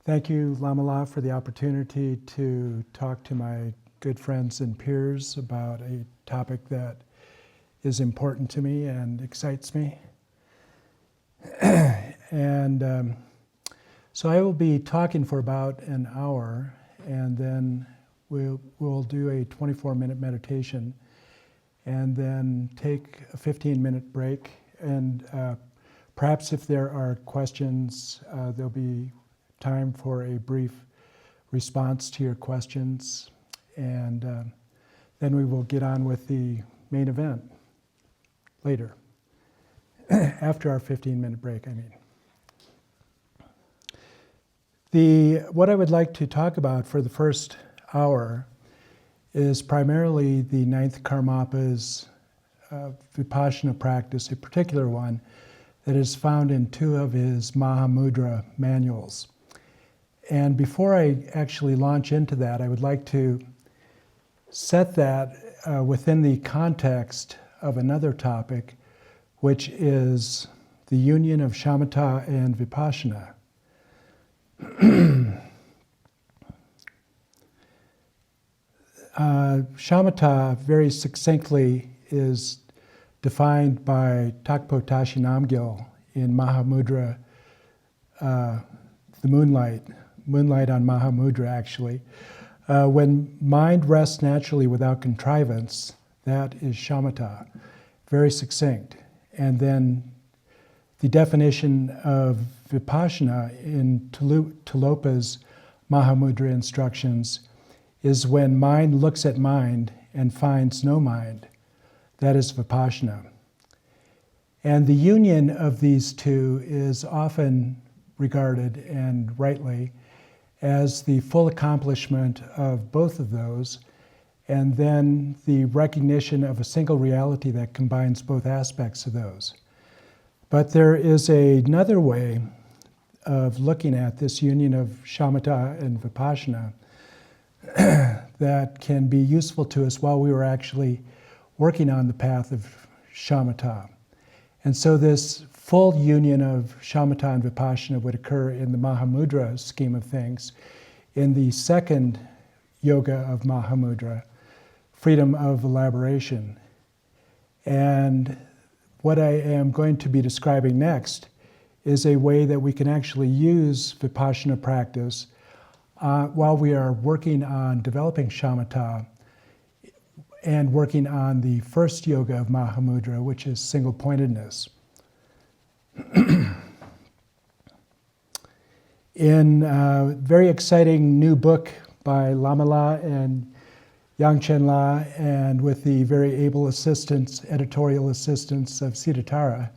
Thank you, Lamala, for the opportunity to talk to my good friends and peers about a topic that is important to me and excites me. So I will be talking for about an hour, and then we'll do a 24-minute meditation, and then take a 15-minute break. And perhaps if there are questions, there'll be time for a brief response to your questions, and then we will get on with the main event later, after our 15-minute break, I mean. What I would like to talk about for the first hour is primarily the ninth Karmapa's Vipassana practice, a particular one that is found in two of his Mahamudra manuals. And before I actually launch into that, I would like to set that within the context of another topic, which is the union of shamatha and vipassana. Shamatha, very succinctly, is defined by Takpo Tashi Namgyal in Mahamudra, the Moonlight on Mahamudra, actually. When mind rests naturally without contrivance, that is shamatha, very succinct. And then the definition of vipassana in Tilopa's Mahamudra instructions is when mind looks at mind and finds no mind. That is vipassana. And the union of these two is often regarded, and rightly, as the full accomplishment of both of those, and then the recognition of a single reality that combines both aspects of those. But there is another way of looking at this union of shamatha and vipassana that can be useful to us while we were actually working on the path of shamatha. And so this full union of shamatha and vipassana would occur in the Mahamudra scheme of things, in the second yoga of Mahamudra, freedom of elaboration. And what I am going to be describing next is a way that we can actually use vipassana practice while we are working on developing shamatha and working on the first yoga of Mahamudra, which is single-pointedness. In a very exciting new book by Lamala and Yangchen La, and with the very able editorial assistance of Siddhartha,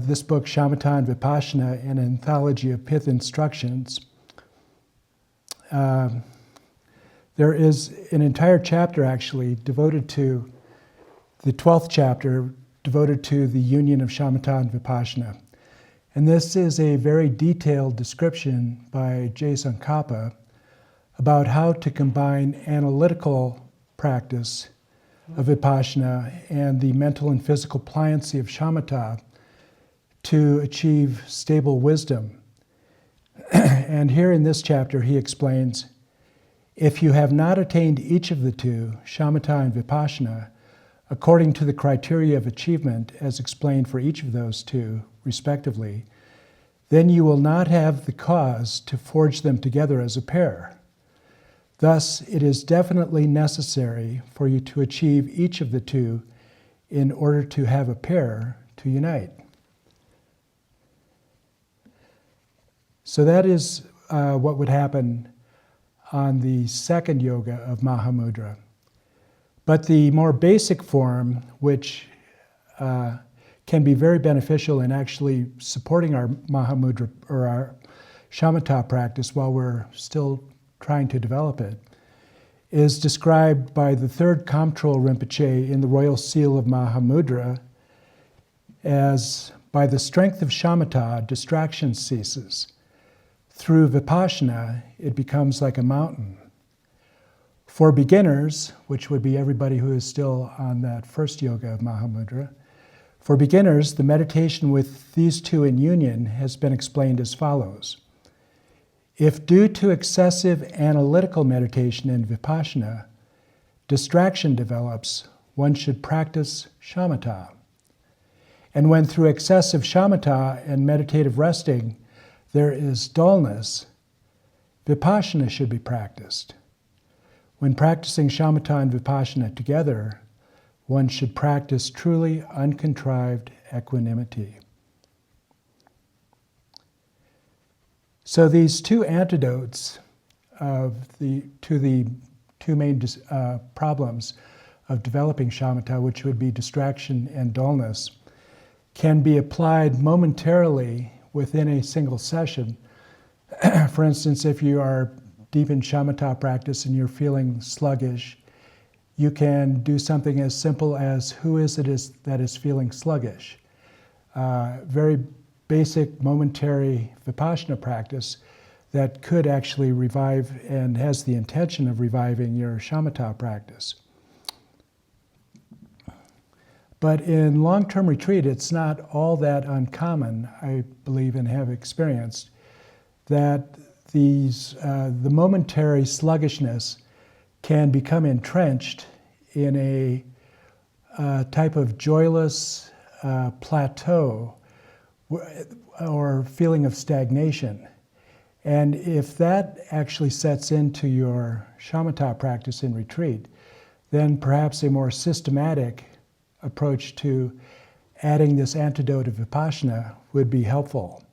this book, Shamatha and Vipassana, an anthology of pith instructions. There is an entire chapter actually devoted to, the 12th chapter, devoted to the union of shamatha and vipassana. And this is a very detailed description by J. Tsongkhapa about how to combine analytical practice of vipassana and the mental and physical pliancy of shamatha to achieve stable wisdom. And here in this chapter he explains, if you have not attained each of the two, shamatha and vipassana, according to the criteria of achievement as explained for each of those two, respectively, then you will not have the cause to forge them together as a pair. Thus, it is definitely necessary for you to achieve each of the two in order to have a pair to unite. So that is what would happen on the second yoga of Mahamudra. But the more basic form, which can be very beneficial in actually supporting our Mahamudra or our shamatha practice while we're still trying to develop it, is described by the third Kamtrul Rinpoche in the Royal Seal of Mahamudra as, by the strength of shamatha, distraction ceases. Through vipassana, it becomes like a mountain. For beginners, which would be everybody who is still on that first yoga of Mahamudra, for beginners, the meditation with these two in union has been explained as follows. If due to excessive analytical meditation in vipassana, distraction develops, one should practice shamatha. And when through excessive shamatha and meditative resting there is dullness, vipassana should be practiced. When practicing shamatha and vipassana together, one should practice truly uncontrived equanimity. So these two antidotes to the two main problems of developing shamatha, which would be distraction and dullness, can be applied momentarily within a single session. For instance, if you are deep in shamatha practice and you're feeling sluggish, you can do something as simple as, who is it that is feeling sluggish? Very basic momentary vipassana practice that could actually revive and has the intention of reviving your shamatha practice. But in long-term retreat, it's not all that uncommon, I believe and have experienced, that the momentary sluggishness can become entrenched in a type of joyless plateau or feeling of stagnation. And if that actually sets into your shamatha practice in retreat, then perhaps a more systematic approach to adding this antidote of vipassana would be helpful.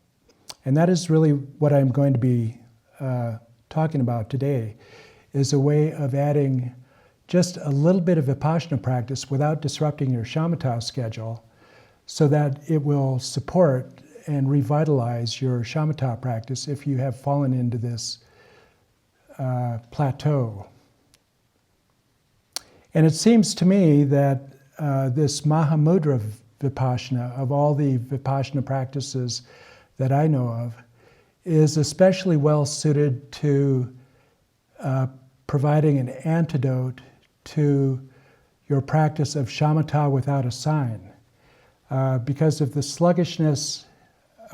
And that is really what I'm going to be talking about today, is a way of adding just a little bit of vipassana practice without disrupting your shamatha schedule, so that it will support and revitalize your shamatha practice if you have fallen into this plateau. And it seems to me that this Mahamudra vipassana, of all the vipassana practices that I know of, is especially well suited to providing an antidote to your practice of shamatha without a sign. Because if the sluggishness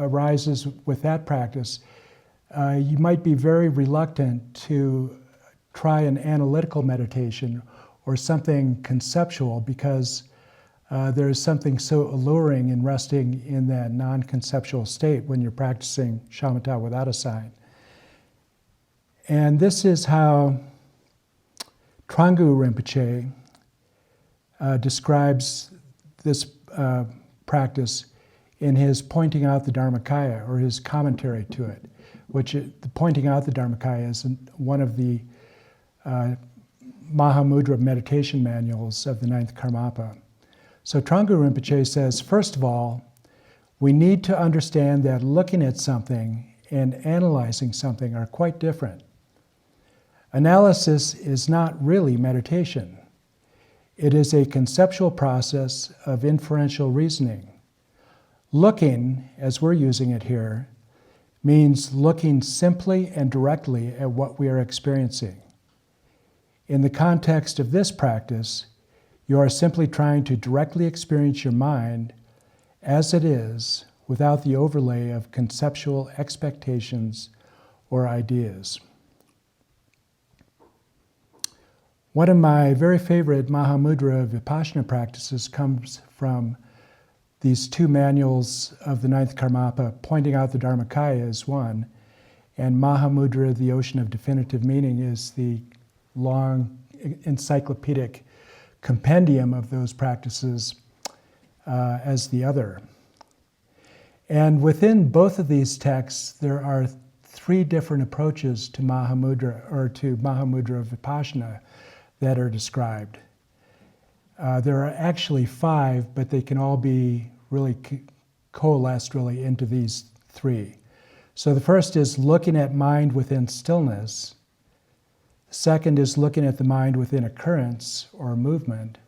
arises with that practice, you might be very reluctant to try an analytical meditation or something conceptual, because there is something so alluring in resting in that non-conceptual state when you're practicing shamatha without a sign. And this is how Trungpa Rinpoche describes this practice in his Pointing Out the Dharmakaya, or his commentary to it, which the Pointing Out the Dharmakaya is one of the Mahamudra meditation manuals of the 9th Karmapa. So Trungpa Rinpoche says, first of all, we need to understand that looking at something and analyzing something are quite different. Analysis is not really meditation. It is a conceptual process of inferential reasoning. Looking, as we're using it here, means looking simply and directly at what we are experiencing. In the context of this practice, you are simply trying to directly experience your mind as it is, without the overlay of conceptual expectations or ideas. One of my very favorite Mahamudra Vipassana practices comes from these two manuals of the 9th Karmapa. Pointing Out the Dharmakaya is one, and Mahamudra, the Ocean of Definitive Meaning, is the long encyclopedic compendium of those practices as the other. And within both of these texts, there are three different approaches to Mahamudra, or to Mahamudra Vipassana, that are described. There are actually 5, but they can all be really coalesced really into these 3. So the first is looking at mind within stillness. The second is looking at the mind within occurrence or movement.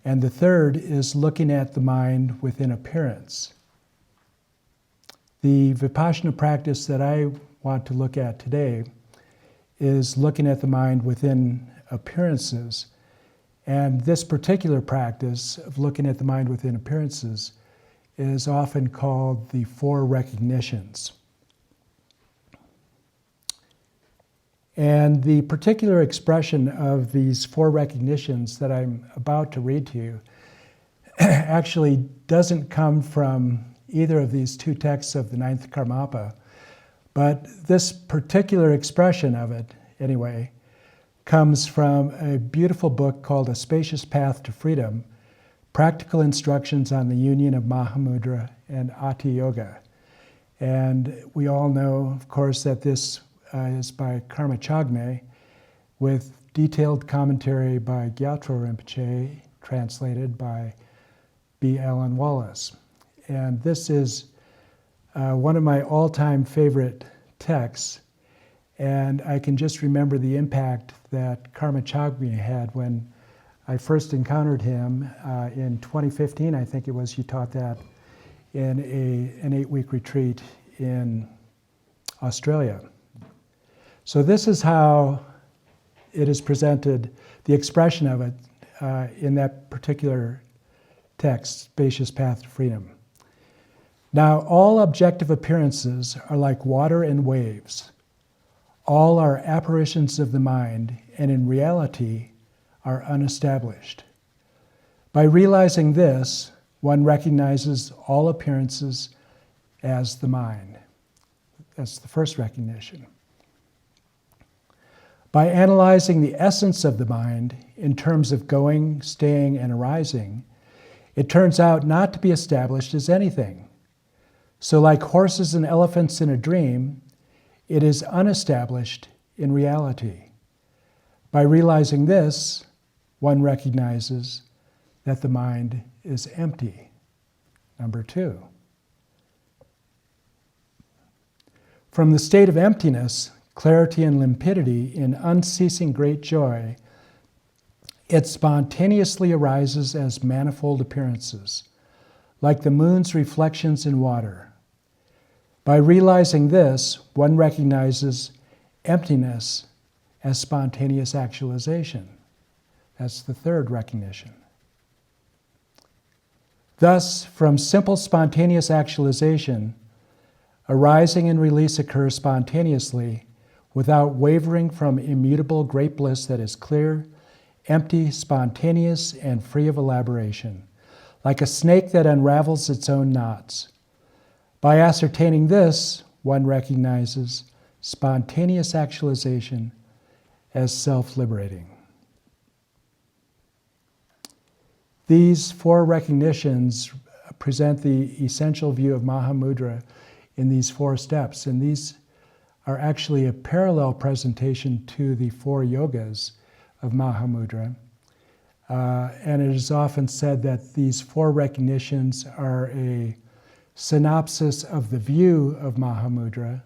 And the third is looking at the mind within appearance. The Vipassana practice that I want to look at today is looking at the mind within appearances. And this particular practice of looking at the mind within appearances is often called the 4 recognitions. And the particular expression of these four recognitions that I'm about to read to you actually doesn't come from either of these two texts of the Ninth Karmapa, but this particular expression of it, anyway, comes from a beautiful book called A Spacious Path to Freedom, Practical Instructions on the Union of Mahamudra and Ati Yoga. And we all know, of course, that this is by Karma Chagme, with detailed commentary by Gyatro Rinpoche, translated by B. Allen Wallace. And this is one of my all-time favorite texts, and I can just remember the impact that Karma Chagme had when I first encountered him in 2015, I think it was. He taught that in an 8-week retreat in Australia. So this is how it is presented, the expression of it in that particular text, Spacious Path to Freedom. Now, all objective appearances are like water and waves. All are apparitions of the mind, and in reality are unestablished. By realizing this, one recognizes all appearances as the mind. That's the first recognition. By analyzing the essence of the mind in terms of going, staying, and arising, it turns out not to be established as anything. So like horses and elephants in a dream, it is unestablished in reality. By realizing this, one recognizes that the mind is empty. Number 2. From the state of emptiness, clarity and limpidity in unceasing great joy, it spontaneously arises as manifold appearances, like the moon's reflections in water. By realizing this, one recognizes emptiness as spontaneous actualization. That's the third recognition. Thus, from simple spontaneous actualization, arising and release occur spontaneously without wavering from immutable great bliss that is clear, empty, spontaneous, and free of elaboration, like a snake that unravels its own knots. By ascertaining this, one recognizes spontaneous actualization as self-liberating. These four recognitions present the essential view of Mahamudra in these 4 steps, and these are actually a parallel presentation to the 4 yogas of Mahamudra. And it is often said that these 4 recognitions are a synopsis of the view of Mahamudra,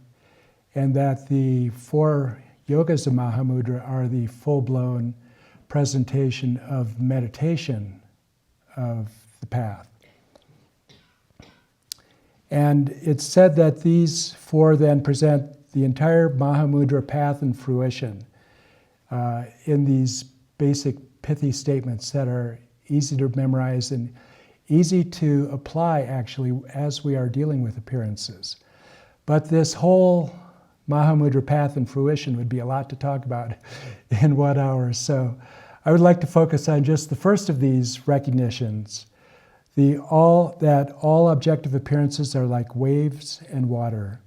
and that the 4 yogas of Mahamudra are the full-blown presentation of meditation of the path. And it's said that these 4 then present the entire Mahamudra path in fruition in these basic pithy statements that are easy to memorize and easy to apply, actually, as we are dealing with appearances. But this whole Mahamudra path in fruition would be a lot to talk about in 1 hour. So I would like to focus on just the first of these recognitions, that all objective appearances are like waves and water.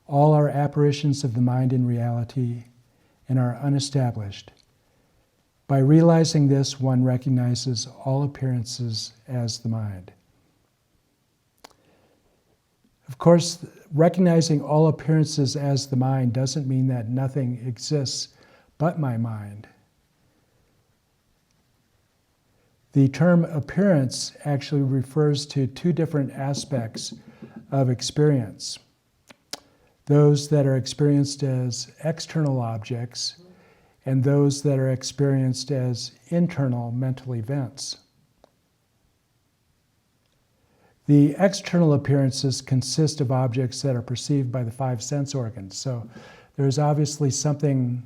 All are apparitions of the mind in reality and are unestablished. By realizing this, one recognizes all appearances as the mind. Of course, recognizing all appearances as the mind doesn't mean that nothing exists but my mind. The term appearance actually refers to 2 different aspects of experience. Those that are experienced as external objects and those that are experienced as internal mental events. The external appearances consist of objects that are perceived by the 5 sense organs. So there's obviously something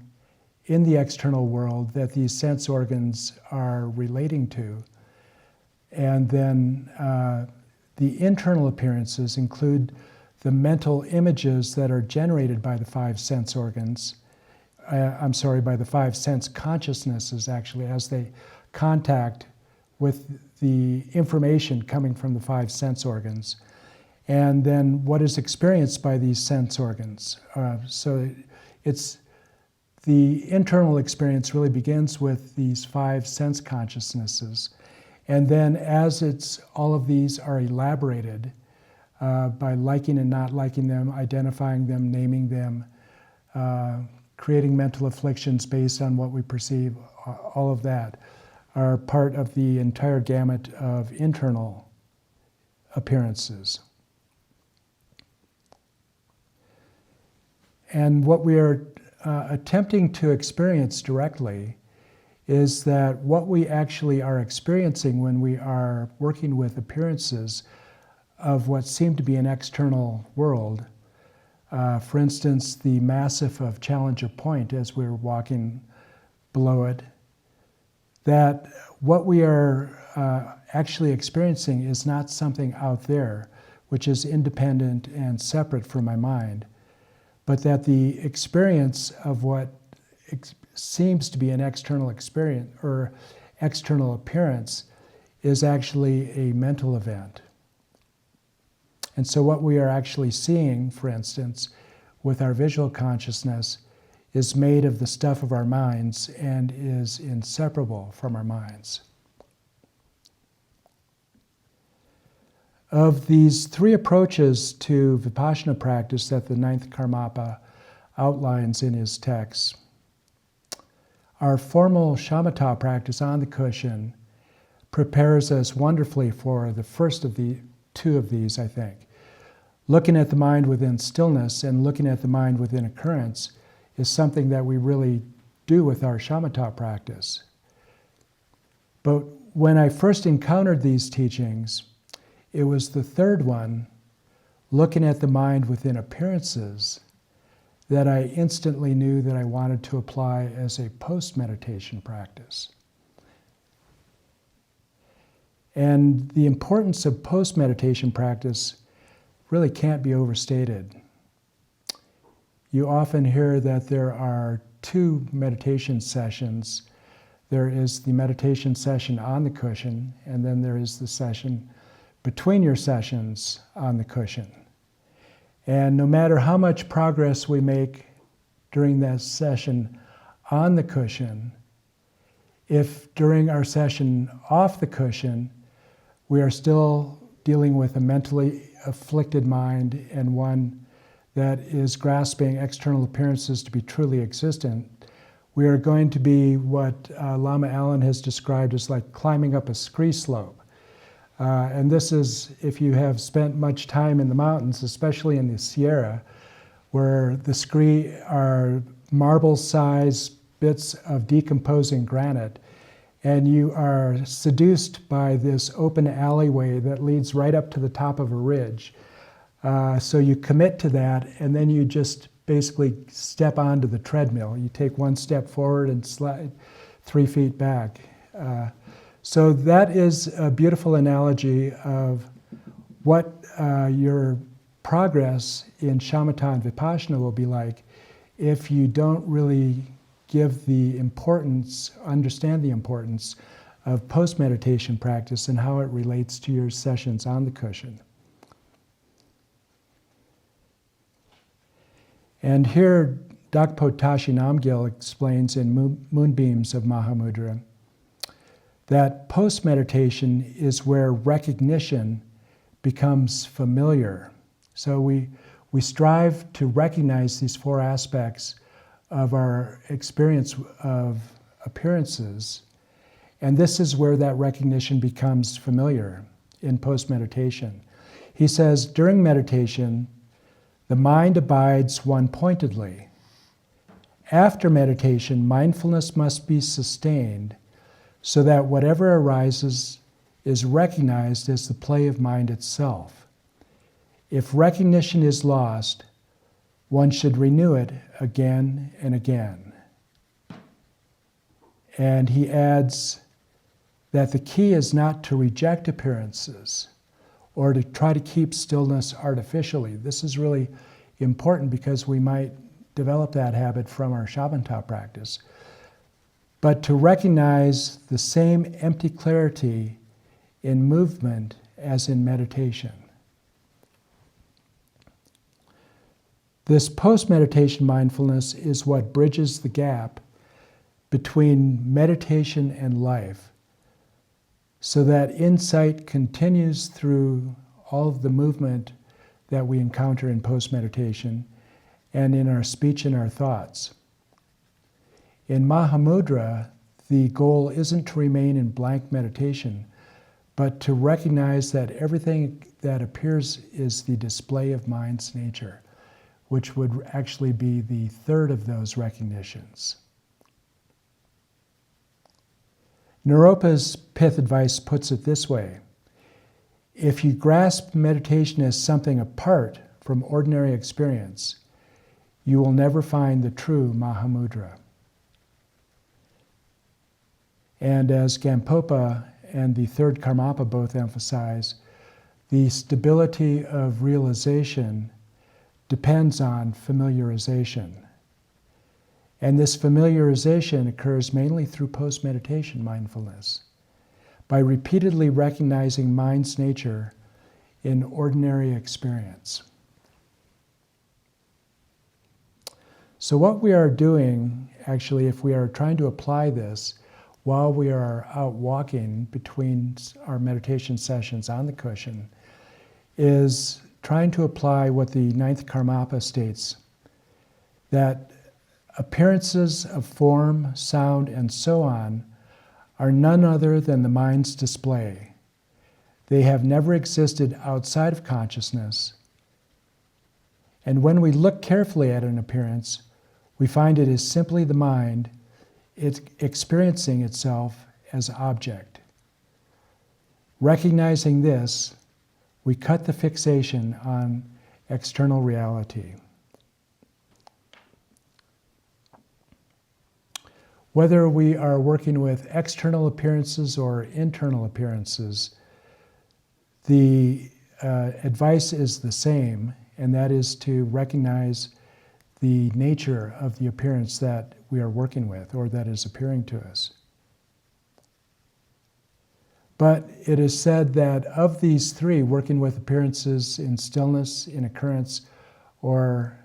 in the external world that these sense organs are relating to. And then the internal appearances include the mental images that are generated by the 5 sense organs by the five sense consciousnesses actually, as they contact with the information coming from the five sense organs, and then what is experienced by these sense organs. So it's the internal experience really begins with these five sense consciousnesses, and then as all of these are elaborated by liking and not liking them, identifying them, naming them, creating mental afflictions based on what we perceive, all of that are part of the entire gamut of internal appearances. And what we are attempting to experience directly is that what we actually are experiencing when we are working with appearances of what seem to be an external world, for instance, the massif of Challenger Point as we're walking below it, that what we are actually experiencing is not something out there, which is independent and separate from my mind, but that the experience of what seems to be an external experience or external appearance is actually a mental event. And so what we are actually seeing, for instance, with our visual consciousness is made of the stuff of our minds and is inseparable from our minds. Of these three approaches to vipassana practice that the ninth Karmapa outlines in his text, our formal shamatha practice on the cushion prepares us wonderfully for the first of the two of these, I think. Looking at the mind within stillness and looking at the mind within occurrence is something that we really do with our shamatha practice. But when I first encountered these teachings, it was the third one, looking at the mind within appearances, that I instantly knew that I wanted to apply as a post-meditation practice. And the importance of post-meditation practice really can't be overstated. You often hear that there are two meditation sessions. There is the meditation session on the cushion, and then there is the session between your sessions on the cushion. And no matter how much progress we make during that session on the cushion, if during our session off the cushion, we are still dealing with a mentally afflicted mind and one that is grasping external appearances to be truly existent, we are going to be what Lama Allen has described as like climbing up a scree slope. And this is, if you have spent much time in the mountains, especially in the Sierra, where the scree are marble-sized bits of decomposing granite, and you are seduced by this open alleyway that leads right up to the top of a ridge. So you commit to that, and then you just basically step onto the treadmill. You take one step forward and slide 3 feet back. So that is a beautiful analogy of what your progress in shamatha and vipassana will be like if you don't really give the importance, understand the importance of post-meditation practice and how it relates to your sessions on the cushion. And here, Dakpo Tashi Namgyal explains in Moonbeams of Mahamudra that post-meditation is where recognition becomes familiar. So we strive to recognize these four aspects of our experience of appearances, and this is where that recognition becomes familiar in post-meditation. He says, during meditation, the mind abides one-pointedly. After meditation, mindfulness must be sustained so that whatever arises is recognized as the play of mind itself. If recognition is lost, one should renew it again and again. And he adds that the key is not to reject appearances or to try to keep stillness artificially. This is really important because we might develop that habit from our shamatha practice, but to recognize the same empty clarity in movement as in meditation. This post-meditation mindfulness is what bridges the gap between meditation and life, so that insight continues through all of the movement that we encounter in post-meditation and in our speech and our thoughts. In Mahamudra, the goal isn't to remain in blank meditation, but to recognize that everything that appears is the display of mind's nature, which would actually be the third of those recognitions. Naropa's pith advice puts it this way: if you grasp meditation as something apart from ordinary experience, you will never find the true Mahamudra. And as Gampopa and the third Karmapa both emphasize, the stability of realization depends on familiarization. And this familiarization occurs mainly through post-meditation mindfulness, by repeatedly recognizing mind's nature in ordinary experience. So what we are doing, actually, if we are trying to apply this while we are out walking between our meditation sessions on the cushion, is trying to apply what the ninth Karmapa states, that appearances of form, sound, and so on are none other than the mind's display. They have never existed outside of consciousness. And when we look carefully at an appearance, we find it is simply the mind experiencing itself as object. Recognizing this, we cut the fixation on external reality. Whether we are working with external appearances or internal appearances, the advice is the same, and that is to recognize the nature of the appearance that we are working with or that is appearing to us. But it is said that of these three, working with appearances in stillness, in occurrence, or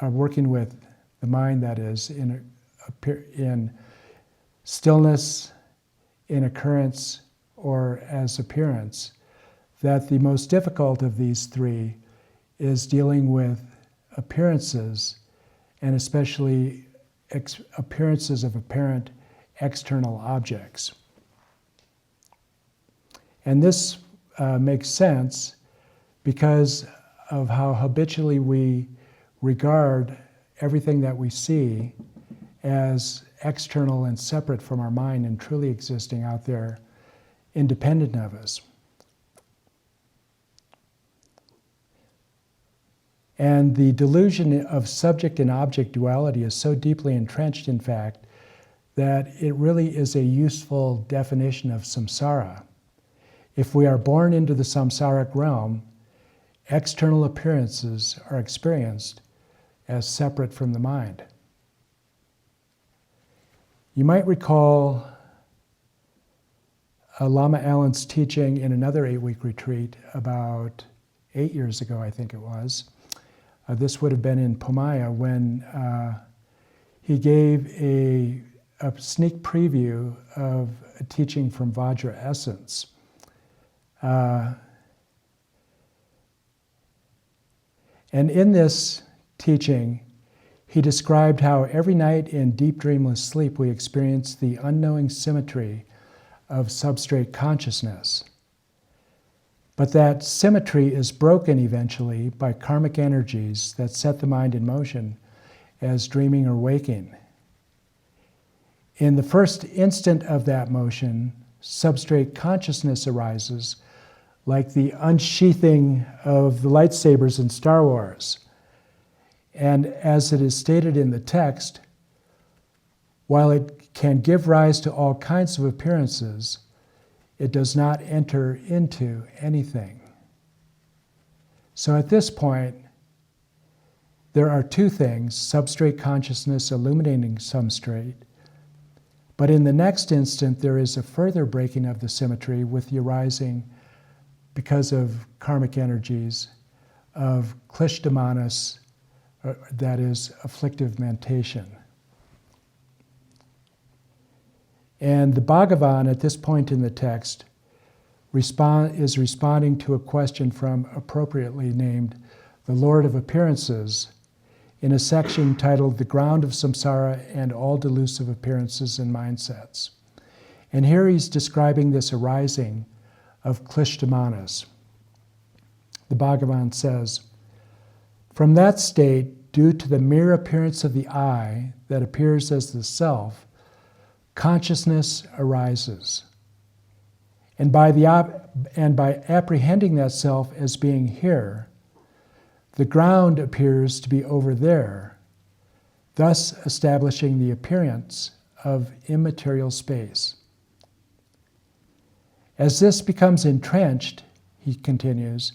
working with the mind, that is, in stillness, in occurrence, or as appearance, that the most difficult of these three is dealing with appearances, and especially appearances of apparent external objects. And this makes sense because of how habitually we regard everything that we see as external and separate from our mind and truly existing out there independent of us. And the delusion of subject and object duality is so deeply entrenched, in fact, that it really is a useful definition of samsara. If we are born into the samsaric realm, external appearances are experienced as separate from the mind. You might recall Lama Allen's teaching in another 8-week retreat about 8 years ago, I think it was. This would have been in Pomaya when he gave a sneak preview of a teaching from Vajra Essence. And in this teaching, he described how every night in deep dreamless sleep we experience the unknowing symmetry of substrate consciousness. But that symmetry is broken eventually by karmic energies that set the mind in motion as dreaming or waking. In the first instant of that motion, substrate consciousness arises, like the unsheathing of the lightsabers in Star Wars. And as it is stated in the text, while it can give rise to all kinds of appearances, it does not enter into anything. So at this point, there are two things, substrate consciousness illuminating substrate, but in the next instant there is a further breaking of the symmetry with the arising, because of karmic energies, of klishta-manas, that is, afflictive mentation. And the Bhagavan, at this point in the text, is responding to a question from, appropriately named, the Lord of Appearances, in a section titled The Ground of Samsara and All Delusive Appearances and Mindsets. And here he's describing this arising of klishta-manas. The Bhagavan says, from that state, due to the mere appearance of the I that appears as the self, consciousness arises. And by apprehending that self as being here, the ground appears to be over there, thus establishing the appearance of immaterial space. As this becomes entrenched, he continues,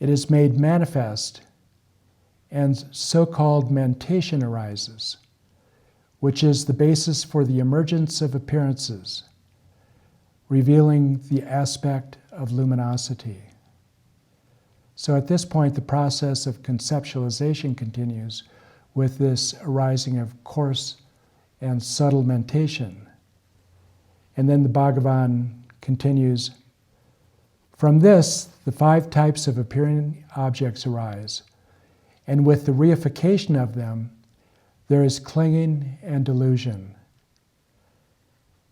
it is made manifest, and so-called mentation arises, which is the basis for the emergence of appearances, revealing the aspect of luminosity. So at this point, the process of conceptualization continues with this arising of coarse and subtle mentation. And then the Bhagavan continues, from this, the 5 types of appearing objects arise, and with the reification of them, there is clinging and delusion.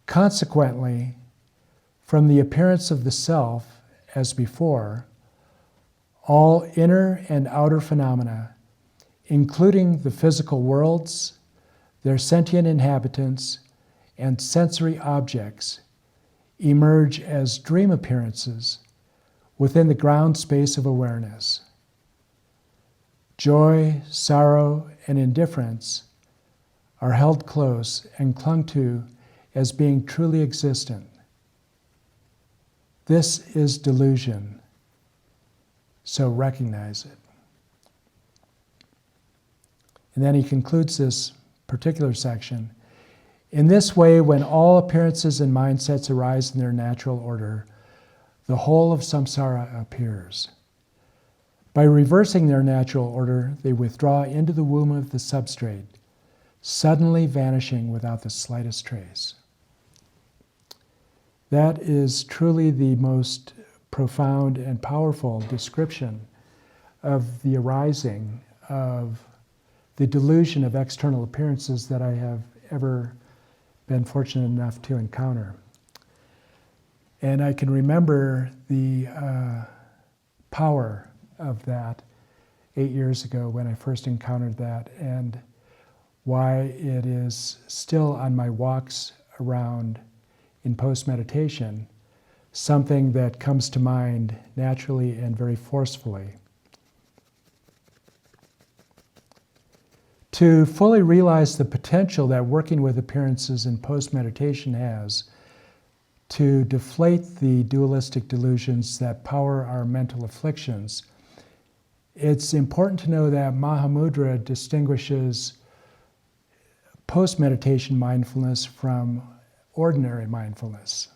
Consequently, from the appearance of the self, as before, all inner and outer phenomena, including the physical worlds, their sentient inhabitants, and sensory objects, emerge as dream appearances within the ground space of awareness. Joy, sorrow, and indifference are held close and clung to as being truly existent. This is delusion, so recognize it. And then he concludes this particular section. In this way, when all appearances and mindsets arise in their natural order, the whole of samsara appears. By reversing their natural order, they withdraw into the womb of the substrate, suddenly vanishing without the slightest trace. That is truly the most profound and powerful description of the arising of the delusion of external appearances that I have ever been fortunate enough to encounter. And I can remember the power of that 8 years ago when I first encountered that, and why it is still on my walks around in post-meditation, something that comes to mind naturally and very forcefully. To fully realize the potential that working with appearances in post-meditation has to deflate the dualistic delusions that power our mental afflictions, it's important to know that Mahamudra distinguishes post-meditation mindfulness from ordinary mindfulness.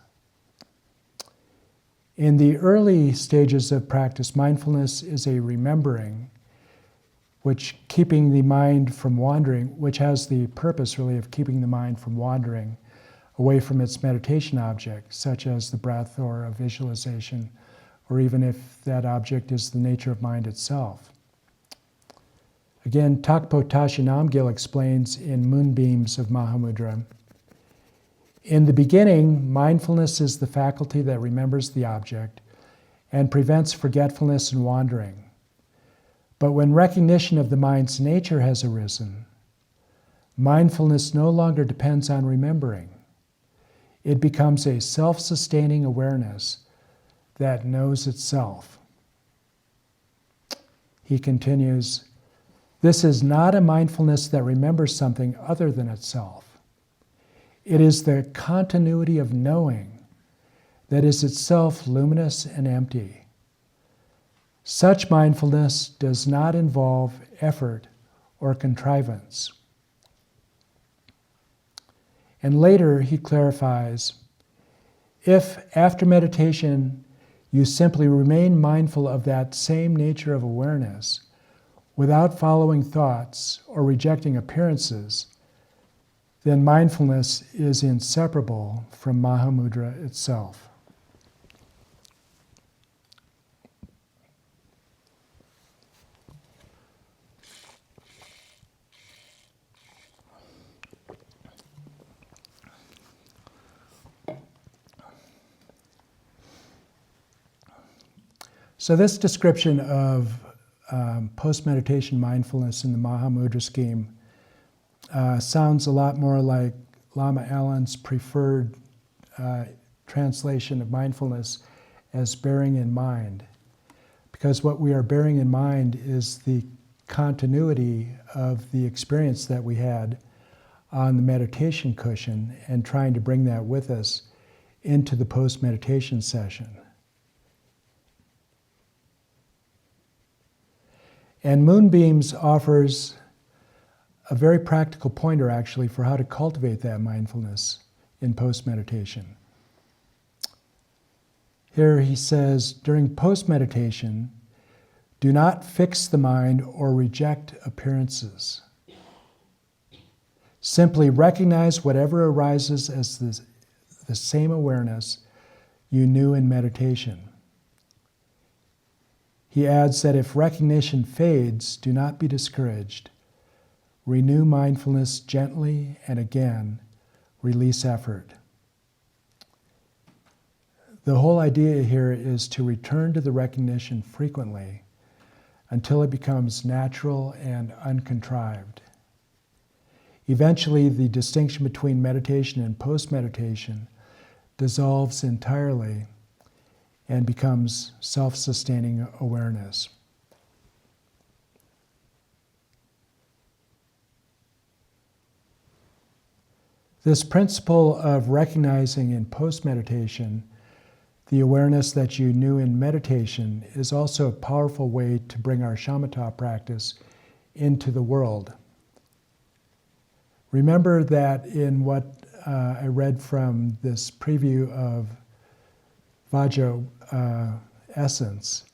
In the early stages of practice, mindfulness is a remembering, which keeping the mind from wandering, which has the purpose really of keeping the mind from wandering away from its meditation object, such as the breath or a visualization, or even if that object is the nature of mind itself. Again, Thakpo Tashi Namgyal explains in Moonbeams of Mahamudra, in the beginning, mindfulness is the faculty that remembers the object and prevents forgetfulness and wandering. But when recognition of the mind's nature has arisen, mindfulness no longer depends on remembering. It becomes a self-sustaining awareness that knows itself. He continues, this is not a mindfulness that remembers something other than itself. It is the continuity of knowing that is itself luminous and empty. Such mindfulness does not involve effort or contrivance. And later he clarifies, if after meditation you simply remain mindful of that same nature of awareness without following thoughts or rejecting appearances, then mindfulness is inseparable from Mahamudra itself. So this description of post-meditation mindfulness in the Mahamudra scheme sounds a lot more like Lama Allen's preferred translation of mindfulness as bearing in mind. Because what we are bearing in mind is the continuity of the experience that we had on the meditation cushion and trying to bring that with us into the post-meditation session. And Moonbeams offers a very practical pointer, actually, for how to cultivate that mindfulness in post-meditation. Here he says, during post-meditation, do not fix the mind or reject appearances. Simply recognize whatever arises as the same awareness you knew in meditation. He adds that if recognition fades, do not be discouraged. Renew mindfulness gently, and again, release effort. The whole idea here is to return to the recognition frequently until it becomes natural and uncontrived. Eventually, the distinction between meditation and post-meditation dissolves entirely and becomes self-sustaining awareness. This principle of recognizing in post-meditation the awareness that you knew in meditation is also a powerful way to bring our shamatha practice into the world. Remember that in what I read from this preview of Vajra essence,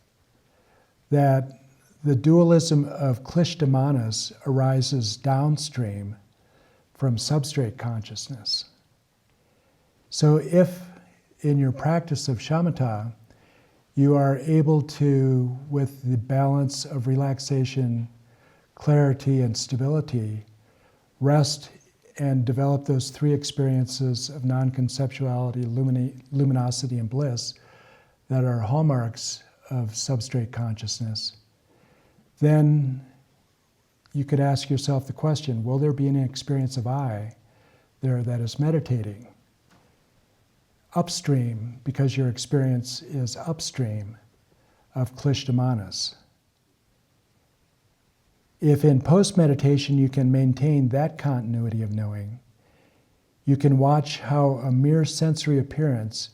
that the dualism of klishta-manas arises downstream from substrate consciousness. So if in your practice of shamatha, you are able to, with the balance of relaxation, clarity, and stability, rest and develop those three experiences of non-conceptuality, luminosity, and bliss that are hallmarks of substrate consciousness, then you could ask yourself the question, will there be an experience of I there that is meditating? Upstream, because your experience is upstream of klishta-manas. If in post-meditation you can maintain that continuity of knowing, you can watch how a mere sensory appearance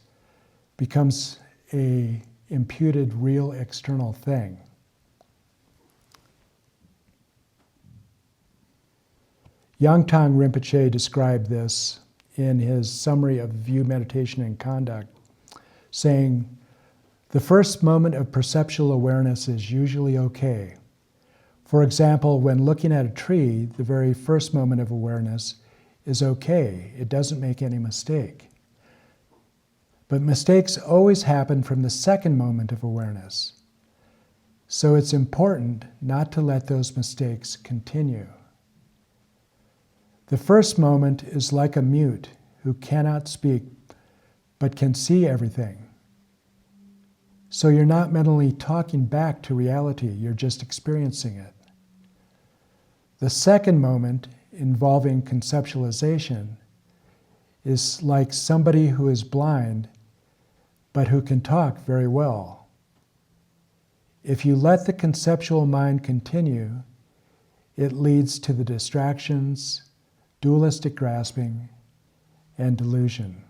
becomes a imputed real external thing. Yangtang Rinpoche described this in his summary of view, meditation, and conduct, saying, the first moment of perceptual awareness is usually okay. For example, when looking at a tree, the very first moment of awareness is okay. It doesn't make any mistake. But mistakes always happen from the second moment of awareness. So it's important not to let those mistakes continue. The first moment is like a mute who cannot speak but can see everything. So you're not mentally talking back to reality, you're just experiencing it. The second moment, involving conceptualization, is like somebody who is blind but who can talk very well. If you let the conceptual mind continue, it leads to the distractions, dualistic grasping, and delusion.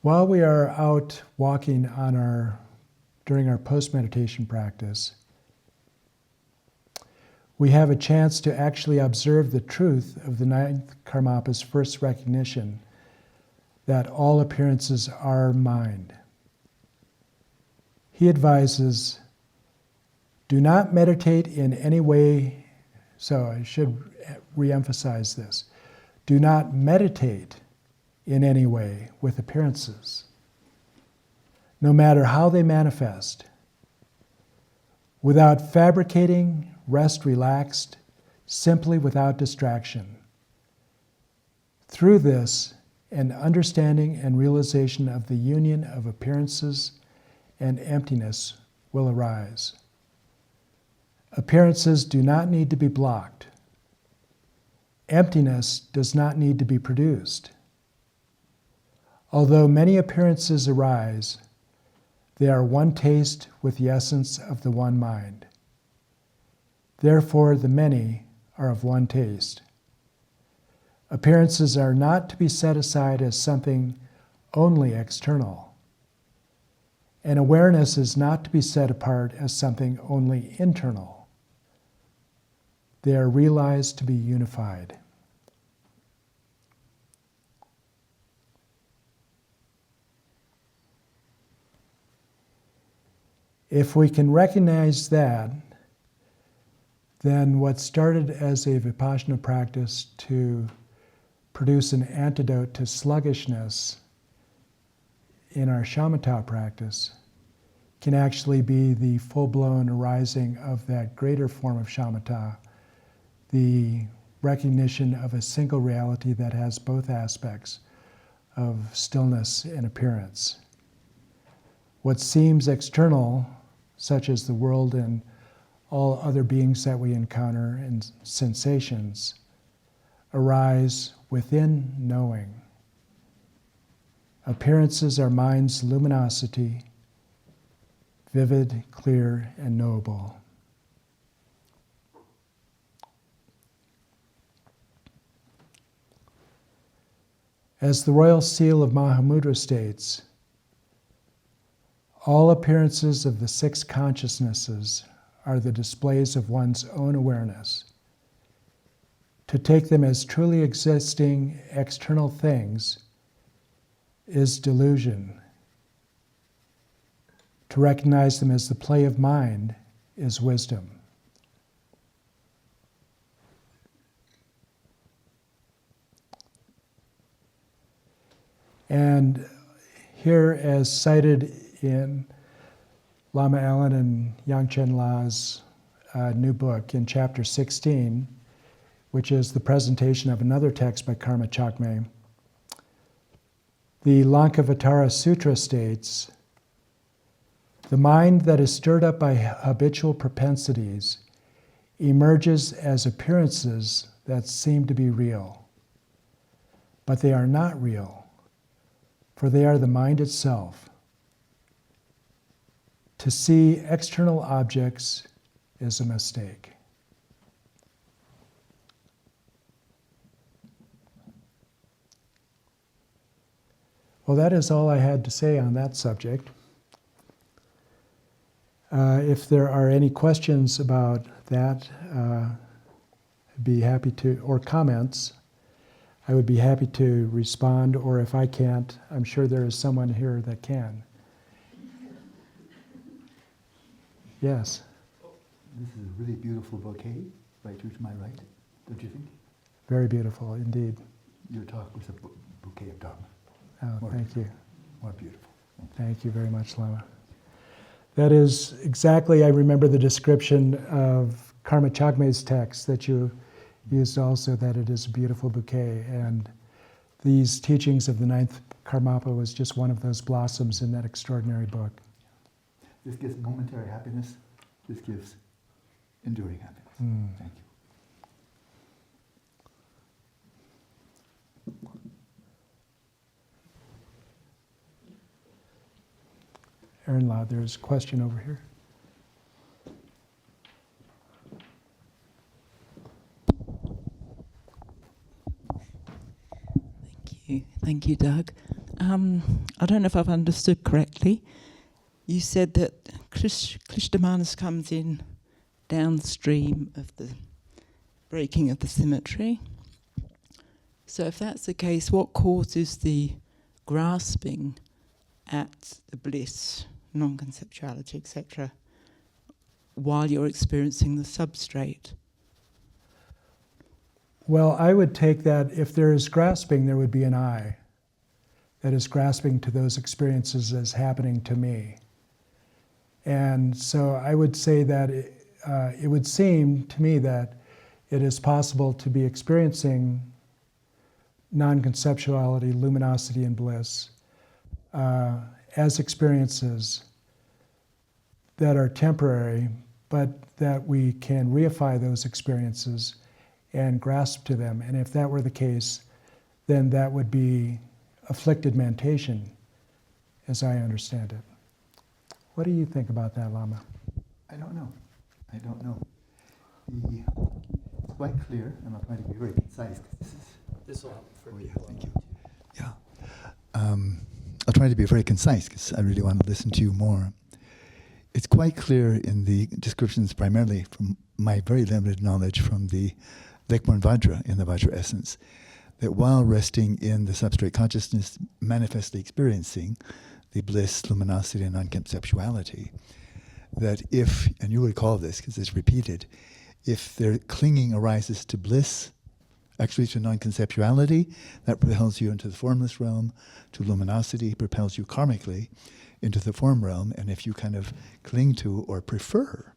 While we are out walking during our post-meditation practice, we have a chance to actually observe the truth of the ninth Karmapa's first recognition that all appearances are mind. He advises, do not meditate in any way, so I should re-emphasize this, do not meditate in any way with appearances, no matter how they manifest. Without fabricating, rest relaxed, simply without distraction. Through this, an understanding and realization of the union of appearances and emptiness will arise. Appearances do not need to be blocked. Emptiness does not need to be produced. Although many appearances arise, they are one taste with the essence of the one mind. Therefore, the many are of one taste. Appearances are not to be set aside as something only external, and awareness is not to be set apart as something only internal. They are realized to be unified. If we can recognize that, then what started as a vipassana practice to produce an antidote to sluggishness in our shamatha practice can actually be the full-blown arising of that greater form of shamatha, the recognition of a single reality that has both aspects of stillness and appearance. What seems external, such as the world and all other beings that we encounter and sensations, arise within knowing. Appearances are mind's luminosity, vivid, clear, and knowable. As the royal seal of Mahamudra states, all appearances of the six consciousnesses are the displays of one's own awareness. To take them as truly existing external things is delusion. To recognize them as the play of mind is wisdom. And here, as cited in Lama Allen and Yangchen La's new book in chapter 16, which is the presentation of another text by Karma Chagme, the Lankavatara Sutra states, the mind that is stirred up by habitual propensities emerges as appearances that seem to be real. But they are not real, for they are the mind itself. To see external objects is a mistake. Well, that is all I had to say on that subject. If there are any questions about that, I'd be happy to, or comments, I would be happy to respond, or if I can't, I'm sure there is someone here that can. Yes. This is a really beautiful bouquet, right to my right, don't you think? Very beautiful indeed. Your talk was a bouquet of Dharma. Oh, thank you. More beautiful. Thank you very much, Lama. That is exactly, I remember the description of Karma Chagme's text that you used also, that it is a beautiful bouquet. And these teachings of the ninth Karmapa was just one of those blossoms in that extraordinary book. This gives momentary happiness. This gives enduring happiness. Thank you. Aaron Law, there's a question over here. Thank you, Doug. I don't know if I've understood correctly. You said that Klishtamanus comes in downstream of the breaking of the symmetry. So if that's the case, what causes the grasping at the bliss, non-conceptuality, etc., while you're experiencing the substrate? Well, I would take that if there is grasping, there would be an I that is grasping to those experiences as happening to me. And so I would say that it would seem to me that it is possible to be experiencing non-conceptuality, luminosity, and bliss as experiences that are temporary, but that we can reify those experiences and grasp to them. And if that were the case, then that would be afflicted mentation, as I understand it. What do you think about that, Lama? I don't know. It's quite clear, and I'll try to be very concise, because This will help for yeah, people. thank you. Yeah. I'll try to be very concise, because I really want to listen to you more. It's quite clear in the descriptions, primarily from my very limited knowledge from the Lekmorn Vajra, in the Vajra essence, that while resting in the substrate consciousness, manifestly experiencing the bliss, luminosity, and non-conceptuality, that if, and you recall this because it's repeated, if their clinging arises to bliss, actually to non-conceptuality, that propels you into the formless realm, to luminosity, propels you karmically into the form realm, and if you kind of cling to or prefer,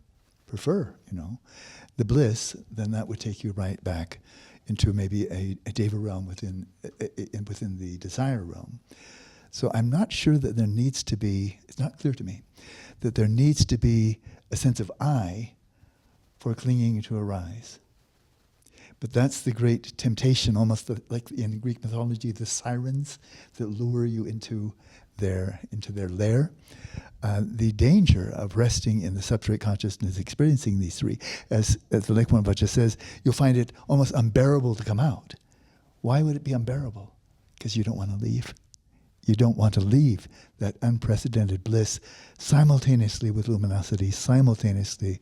the bliss, then that would take you right back into maybe a deva realm within the desire realm. So I'm not sure that there needs to be, it's not clear to me, that there needs to be a sense of I for clinging to arise. But that's the great temptation, almost like in Greek mythology, the sirens that lure you into their lair. The danger of resting in the substrate consciousness, experiencing these three, as the Lekmorn Vajra says, you'll find it almost unbearable to come out. Why would it be unbearable? Because you don't want to leave. You don't want to leave that unprecedented bliss simultaneously with luminosity, simultaneously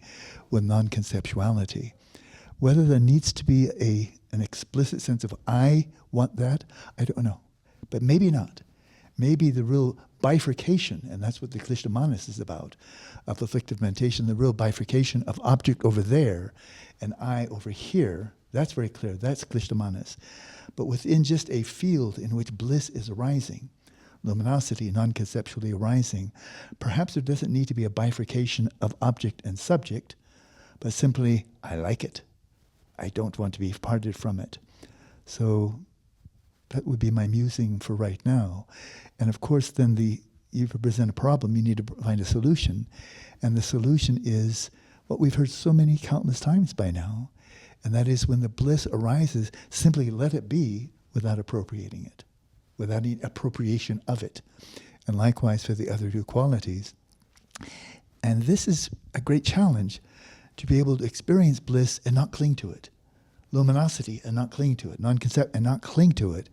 with non-conceptuality. Whether there needs to be an explicit sense of I want that, I don't know. But maybe not. Maybe the real bifurcation, and that's what the Klishtamanus is about, of afflictive mentation, the real bifurcation of object over there and I over here, that's very clear. That's Klishtamanus. But within just a field in which bliss is arising, luminosity, non-conceptually arising, perhaps there doesn't need to be a bifurcation of object and subject, but simply, I like it. I don't want to be parted from it. So that would be my musing for right now. And of course, then you present a problem, you need to find a solution. And the solution is what we've heard so many countless times by now, and that is when the bliss arises, simply let it be without appropriating it, without any appropriation of it. And likewise for the other two qualities. And this is a great challenge, to be able to experience bliss and not cling to it. Luminosity and not cling to it. Non-concept and not cling to it.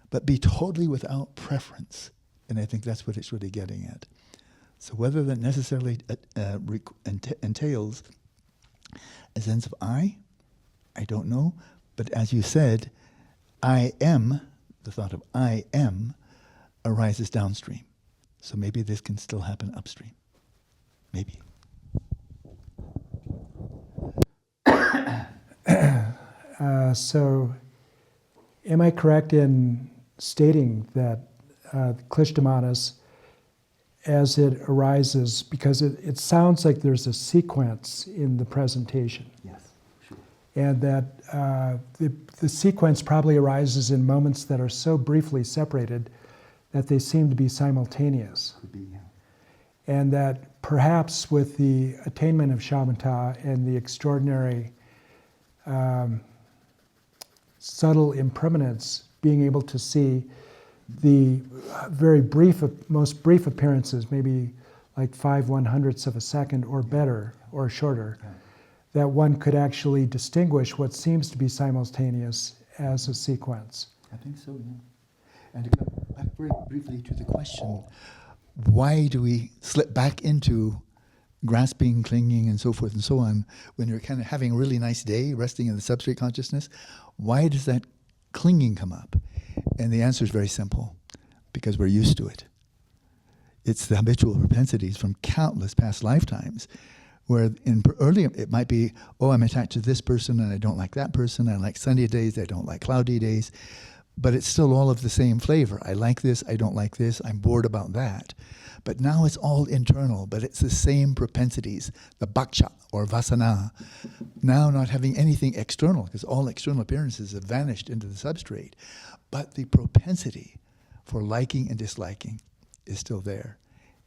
But be totally without preference. And I think that's what it's really getting at. So whether that necessarily entails a sense of I don't know. But as you said, I am, the thought of I am, arises downstream. So maybe this can still happen upstream. Maybe. So am I correct in stating that Klishtamanus, as it arises, because it sounds like there's a sequence in the presentation, Yes, sure. and that the sequence probably arises in moments that are so briefly separated that they seem to be simultaneous. Could be, yeah. And that perhaps with the attainment of shamatha and the extraordinary subtle impermanence, being able to see the very brief, most brief appearances, maybe like 5/100ths of a second or better or shorter, that one could actually distinguish what seems to be simultaneous as a sequence. I think so, yeah. And to come back very briefly to the question, why do we slip back into grasping, clinging, and so forth and so on when you're kind of having a really nice day, resting in the substrate consciousness? Why does that clinging come up? And the answer is very simple, because we're used to it. It's the habitual propensities from countless past lifetimes, where earlier it might be, oh, I'm attached to this person and I don't like that person. I like sunny days, I don't like cloudy days. But it's still all of the same flavor. I like this, I don't like this, I'm bored about that. But now it's all internal, but it's the same propensities, the bhaksha or vasana. Now not having anything external, because all external appearances have vanished into the substrate. But the propensity for liking and disliking is still there.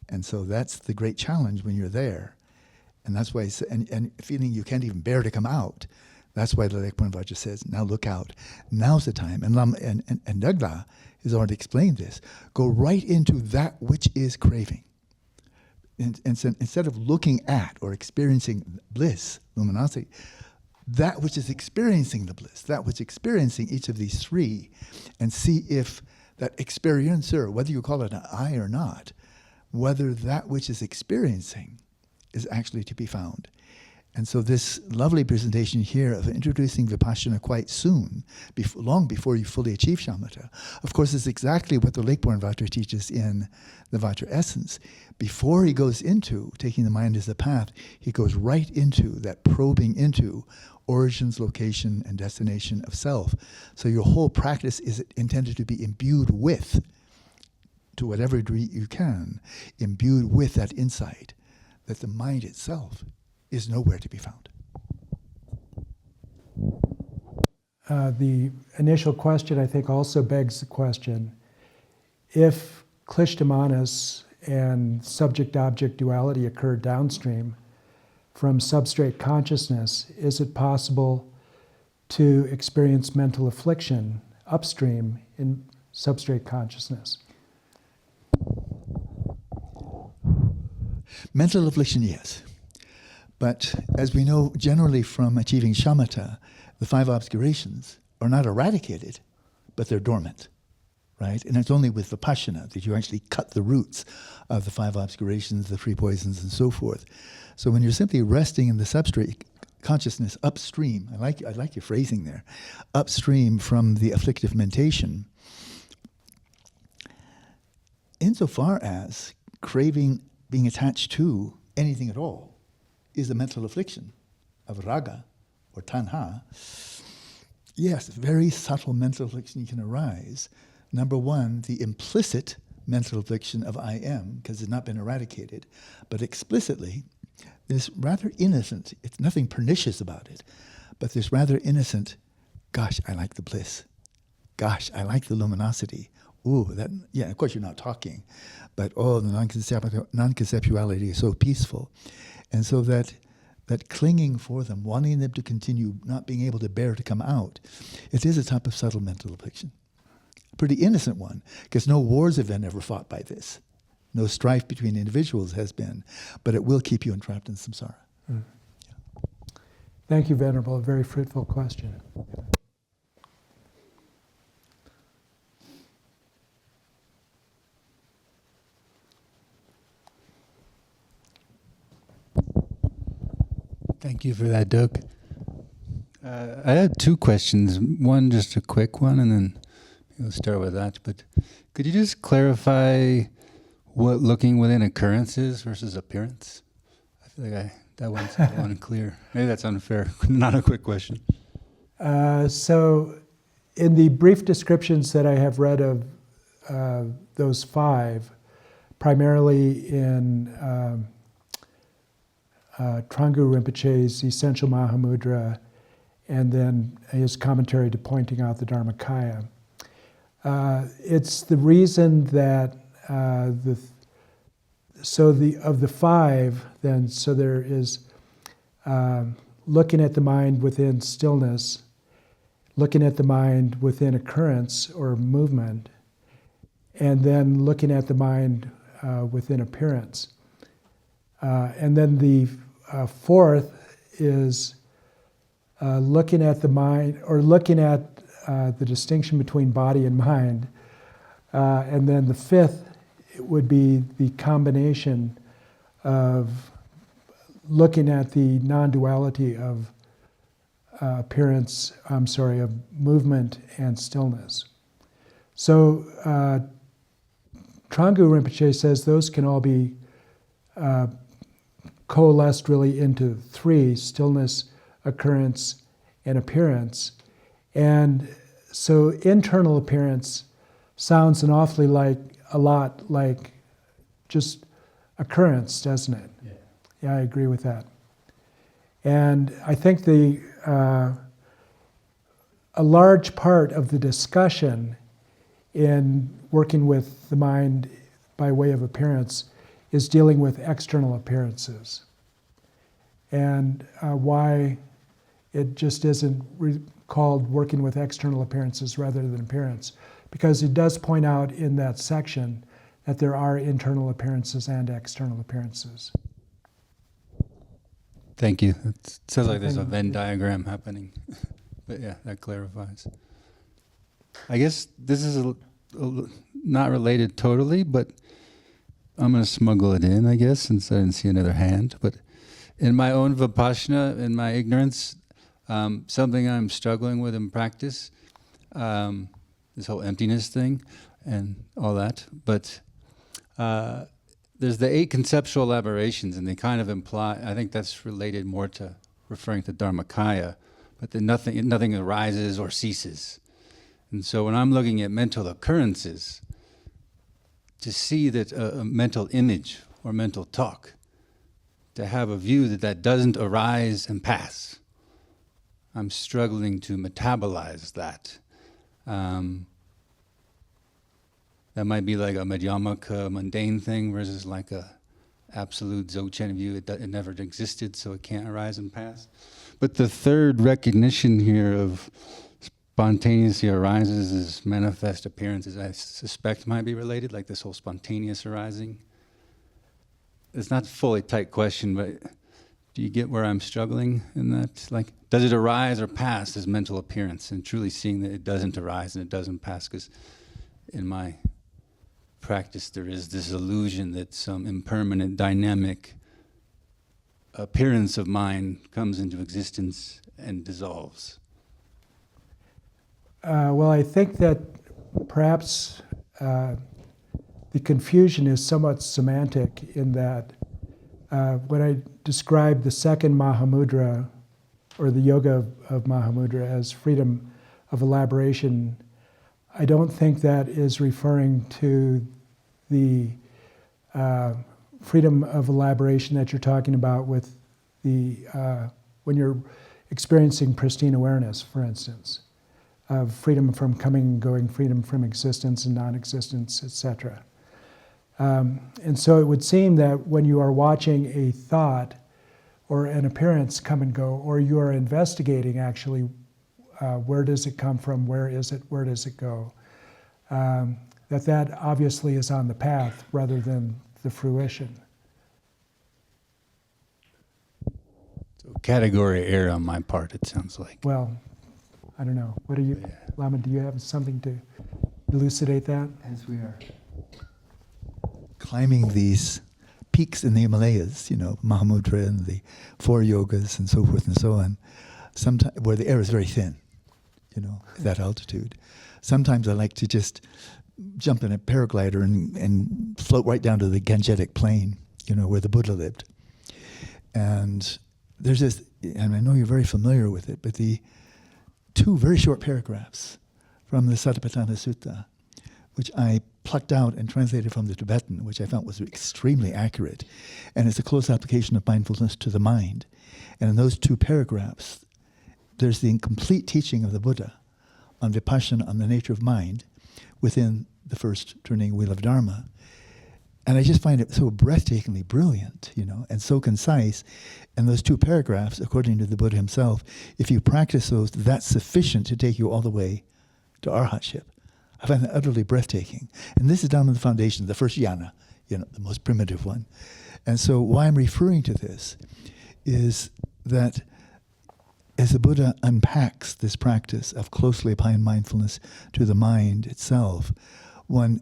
And so that's the great challenge when you're there. And that's why, and feeling you can't even bear to come out. That's why the Lekpon Vajra says, now look out. Now's the time. And Dagda has already explained this. Go right into that which is craving. And so instead of looking at or experiencing bliss, luminosity, that which is experiencing the bliss, that which is experiencing each of these three, and see if that experiencer, whether you call it an I or not, whether that which is experiencing is actually to be found. And so this lovely presentation here of introducing Vipassana quite soon, long before you fully achieve shamatha, of course is exactly what the Lakeborn Vajra teaches in the Vajra Essence. Before he goes into taking the mind as a path, he goes right into that probing into origins, location, and destination of self. So your whole practice is intended to be imbued with, to whatever degree you can, imbued with that insight that the mind itself is nowhere to be found. The initial question, I think, also begs the question, if Klishthamanas and subject-object duality occur downstream from substrate consciousness, is it possible to experience mental affliction upstream in substrate consciousness? Mental affliction, yes. But as we know generally from achieving shamatha, the five obscurations are not eradicated, but they're dormant, right? And it's only with vipashyana that you actually cut the roots of the five obscurations, the three poisons, and so forth. So when you're simply resting in the substrate consciousness upstream, I like your phrasing there, upstream from the afflictive mentation, insofar as craving, being attached to anything at all, is a mental affliction of raga or tanha. Yes, very subtle mental affliction can arise. Number one, the implicit mental affliction of I am, because it's not been eradicated, but explicitly, this rather innocent, it's nothing pernicious about it, but this rather innocent, gosh, I like the bliss. Gosh, I like the luminosity. Ooh, that, yeah, of course you're not talking, but oh, the non-conceptuality is so peaceful. And so that clinging for them, wanting them to continue, not being able to bear to come out, it is a type of subtle mental affliction. A pretty innocent one, because no wars have been ever fought by this. No strife between individuals has been, but it will keep you entrapped in samsara. Mm. Yeah. Thank you, Venerable. A very fruitful question. Thank you for that, Doug. I had two questions. One, just a quick one, and then we'll start with that. But could you just clarify what looking within occurrence is versus appearance? I feel like that one's unclear. Maybe that's unfair. Not a quick question. So in the brief descriptions that I have read of those five, primarily in Trangu Rinpoche's Essential Mahamudra, and then his commentary to pointing out the Dharmakaya. It's the reason that of the five, then, so there is looking at the mind within stillness, looking at the mind within occurrence or movement, and then looking at the mind within appearance. And then the fourth is looking at the mind, or looking at the distinction between body and mind And then the fifth would be the combination of looking at the non-duality of of movement and stillness. So Trungpa Rinpoche says those can all be coalesced really into three: stillness, occurrence, and appearance. And so internal appearance sounds an awfully a lot like just occurrence, doesn't it? Yeah, I agree with that. And I think a large part of the discussion in working with the mind by way of appearance is dealing with external appearances, and why it just isn't called working with external appearances rather than appearance, because it does point out in that section that there are internal appearances and external appearances. Thank you. It sounds like there's a Venn diagram happening. But yeah, that clarifies. I guess this is not related totally, but I'm going to smuggle it in, I guess, since I didn't see another hand. But in my own vipassana, in my ignorance, something I'm struggling with in practice, this whole emptiness thing and all that. But there's the 8 conceptual elaborations, and they kind of imply, I think that's related more to referring to Dharmakaya, but that nothing arises or ceases. And so when I'm looking at mental occurrences, to see that a mental image or mental talk, to have a view that doesn't arise and pass, I'm struggling to metabolize that. That might be like a madhyamaka, mundane thing, versus like a absolute Dzogchen view. It never existed, so it can't arise and pass. But the third recognition here of spontaneously arises as manifest appearances, I suspect might be related, like this whole spontaneous arising. It's not a fully tight question, but do you get where I'm struggling in that? Like, does it arise or pass as mental appearance? And truly seeing that it doesn't arise and it doesn't pass, because in my practice there is this illusion that some impermanent, dynamic appearance of mind comes into existence and dissolves. Well, I think that perhaps the confusion is somewhat semantic in that when I describe the second Mahamudra, or the yoga of Mahamudra, as freedom of elaboration, I don't think that is referring to the freedom of elaboration that you're talking about with the when you're experiencing pristine awareness, for instance, of freedom from coming and going, freedom from existence and non-existence, etc. And so it would seem that when you are watching a thought or an appearance come and go, or you are investigating actually where does it come from, where is it, where does it go, that obviously is on the path rather than the fruition. So category error on my part, it sounds like. Well, I don't know. What do you, Lama, do you have something to elucidate that? As we are climbing these peaks in the Himalayas, Mahamudra and the 4 yogas and so forth and so on, sometimes where the air is very thin, at that altitude. Sometimes I like to just jump in a paraglider and float right down to the Gangetic plain, where the Buddha lived. And there's this, and I know you're very familiar with it, but the 2 very short paragraphs from the Satipatthana Sutta, which I plucked out and translated from the Tibetan, which I found was extremely accurate. And it's a close application of mindfulness to the mind. And in those 2 paragraphs, there's the incomplete teaching of the Buddha on vipassana, on the nature of mind, within the first turning wheel of Dharma. And I just find it so breathtakingly brilliant, and so concise. And those 2 paragraphs, according to the Buddha himself, if you practice those, that's sufficient to take you all the way to arhatship. I find that utterly breathtaking. And this is down in the foundation, the first jhana, the most primitive one. And so why I'm referring to this is that as the Buddha unpacks this practice of closely applying mindfulness to the mind itself, one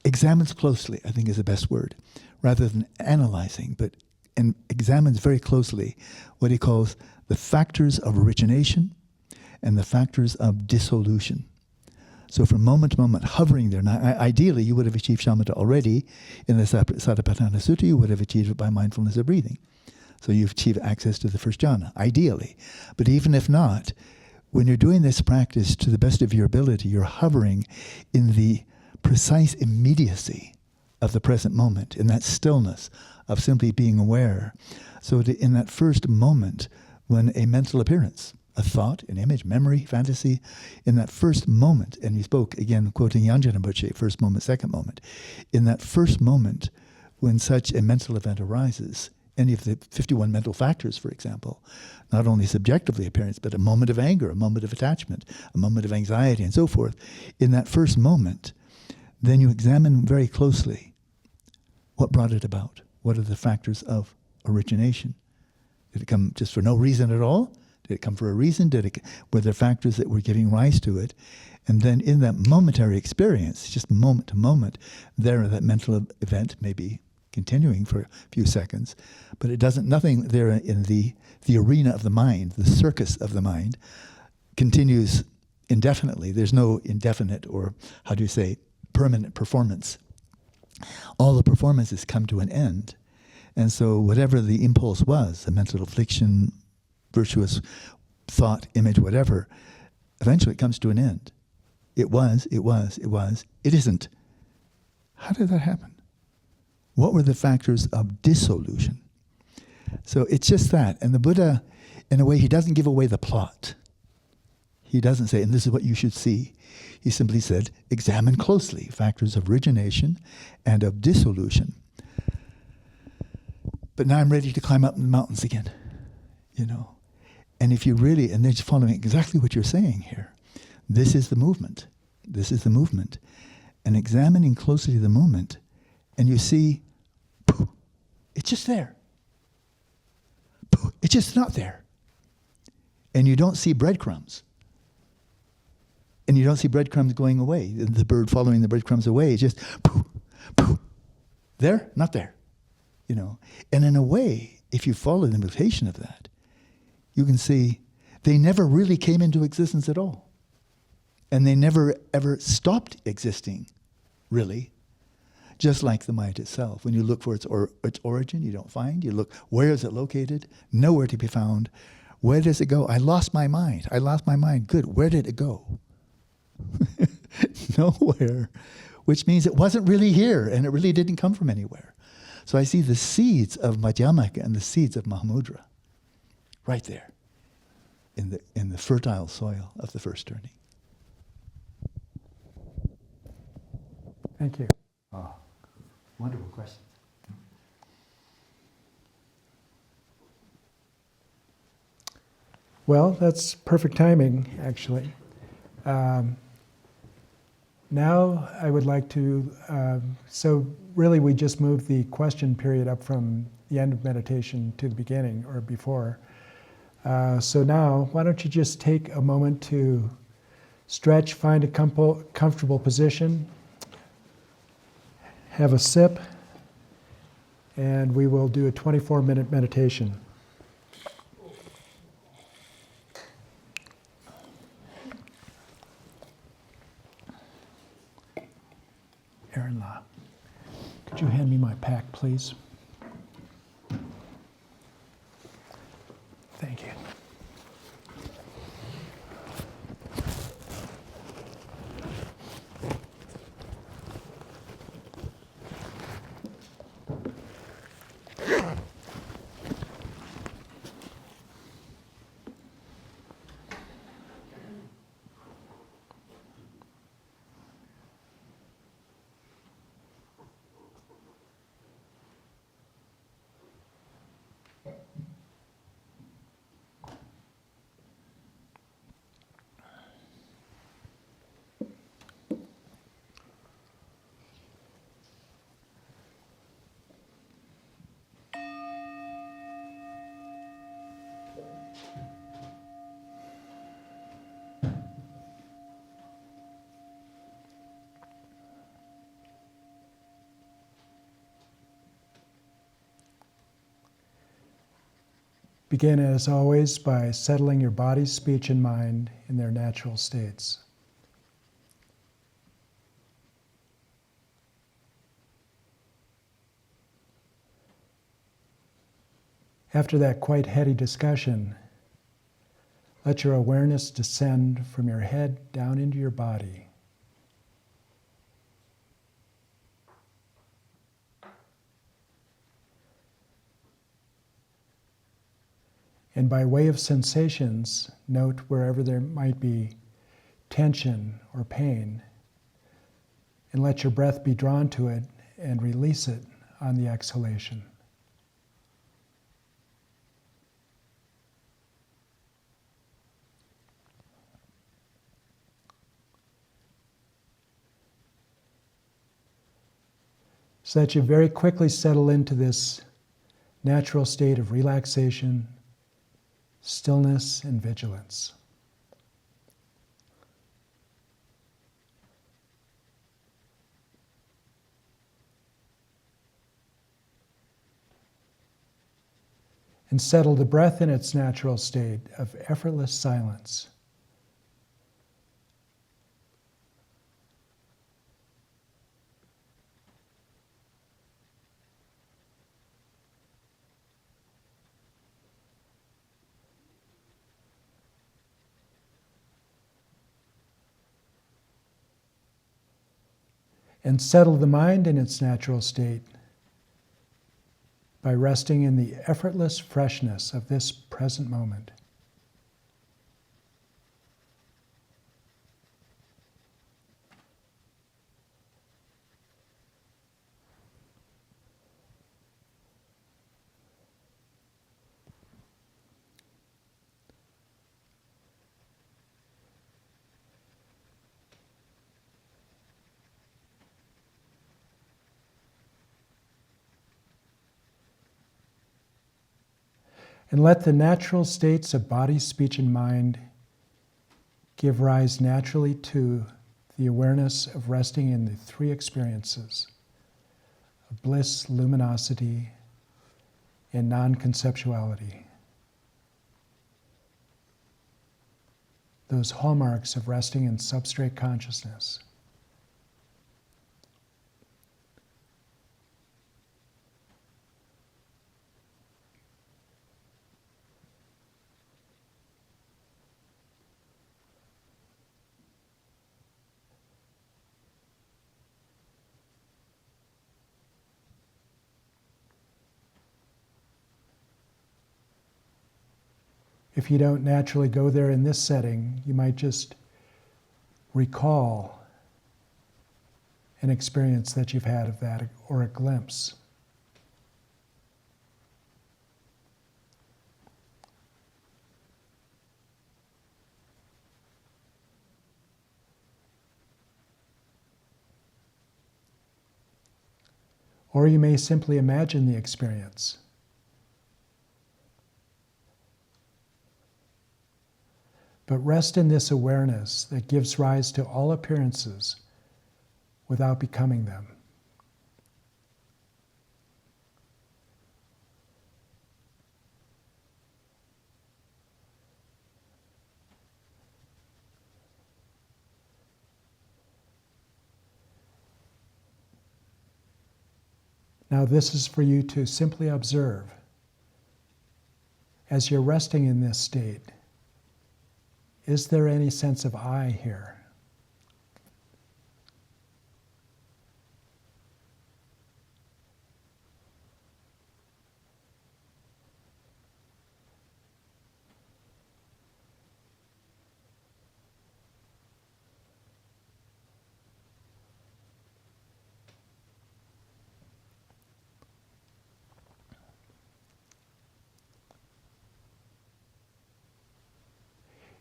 examines closely, I think is the best word, rather than analyzing, but and examines very closely what he calls the factors of origination and the factors of dissolution. So from moment to moment, hovering there. Now, ideally, you would have achieved shamatha already. In the Satipatthana Sutta, you would have achieved it by mindfulness of breathing. So you've achieved access to the first jhana, ideally. But even if not, when you're doing this practice to the best of your ability, you're hovering in the precise immediacy of the present moment, in that stillness of simply being aware. So in that first moment, when a mental appearance, a thought, an image, memory, fantasy, in that first moment, and you spoke, again, quoting Yanjana Butche, first moment, second moment, in that first moment when such a mental event arises, any of the 51 mental factors, for example, not only subjectively appearance, but a moment of anger, a moment of attachment, a moment of anxiety, and so forth, in that first moment, then you examine very closely what brought it about. What are the factors of origination? Did it come just for no reason at all? Did it come for a reason? Were there factors that were giving rise to it? And then in that momentary experience, just moment to moment, there that mental event may be continuing for a few seconds, but nothing there in the arena of the mind, the circus of the mind, continues indefinitely. There's no indefinite, or how do you say, permanent performance. All the performances come to an end. And so whatever the impulse was, a mental affliction, virtuous thought, image, whatever, eventually it comes to an end. It was, it isn't. How did that happen? What were the factors of dissolution? So it's just that. And the Buddha, in a way, he doesn't give away the plot. He doesn't say, and this is what you should see. He simply said, examine closely factors of origination and of dissolution. But now I'm ready to climb up in the mountains again, you know. And if you really, and they're just following exactly what you're saying here, this is the movement. This is the movement. And examining closely the movement, and you see, poof, it's just there. Poof, it's just not there. And you don't see breadcrumbs. And you don't see breadcrumbs going away. The bird following the breadcrumbs away, it's just poof, poof. There, not there. You know. And in a way, if you follow the implication of that, you can see they never really came into existence at all. And they never ever stopped existing, really. Just like the mind itself. When you look for its origin, you don't find. You look, where is it located? Nowhere to be found. Where does it go? I lost my mind. I lost my mind. Good. Where did it go? Nowhere. Which means it wasn't really here, and it really didn't come from anywhere. So I see the seeds of Madhyamaka and the seeds of Mahamudra right there in the fertile soil of the first turning. Thank you. Oh, wonderful question. Well, that's perfect timing, actually. Now I would like to, so really we just moved the question period up from the end of meditation to the beginning or before. So now, why don't you just take a moment to stretch, find a comfortable position, have a sip, and we will do a 24-minute meditation. Aaron La, could you hand me my pack, please? Thank you. Begin, as always, by settling your body, speech, and mind in their natural states. After that quite heady discussion, let your awareness descend from your head down into your body. And by way of sensations, note wherever there might be tension or pain, and let your breath be drawn to it and release it on the exhalation. So that you very quickly settle into this natural state of relaxation, stillness, and vigilance. And settle the breath in its natural state of effortless silence. And settle the mind in its natural state by resting in the effortless freshness of this present moment. And let the natural states of body, speech, and mind give rise naturally to the awareness of resting in the three experiences of bliss, luminosity, and non-conceptuality. Those hallmarks of resting in substrate consciousness. If you don't naturally go there in this setting, you might just recall an experience that you've had of that, or a glimpse. Or you may simply imagine the experience. But rest in this awareness that gives rise to all appearances without becoming them. Now this is for you to simply observe. As you're resting in this state, is there any sense of I here?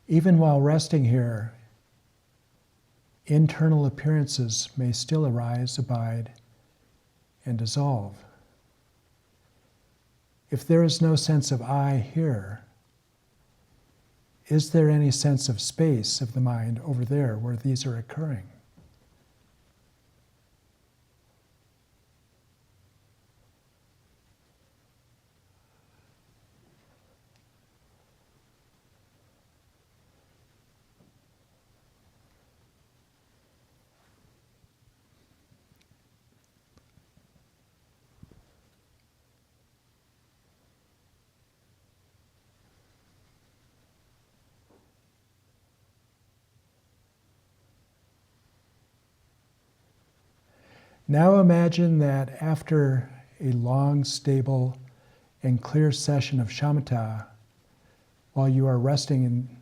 Even while resting here, internal appearances may still arise, abide, and dissolve. If there is no sense of I here, is there any sense of space of the mind over there where these are occurring? Now imagine that after a long, stable, and clear session of shamatha, while you are resting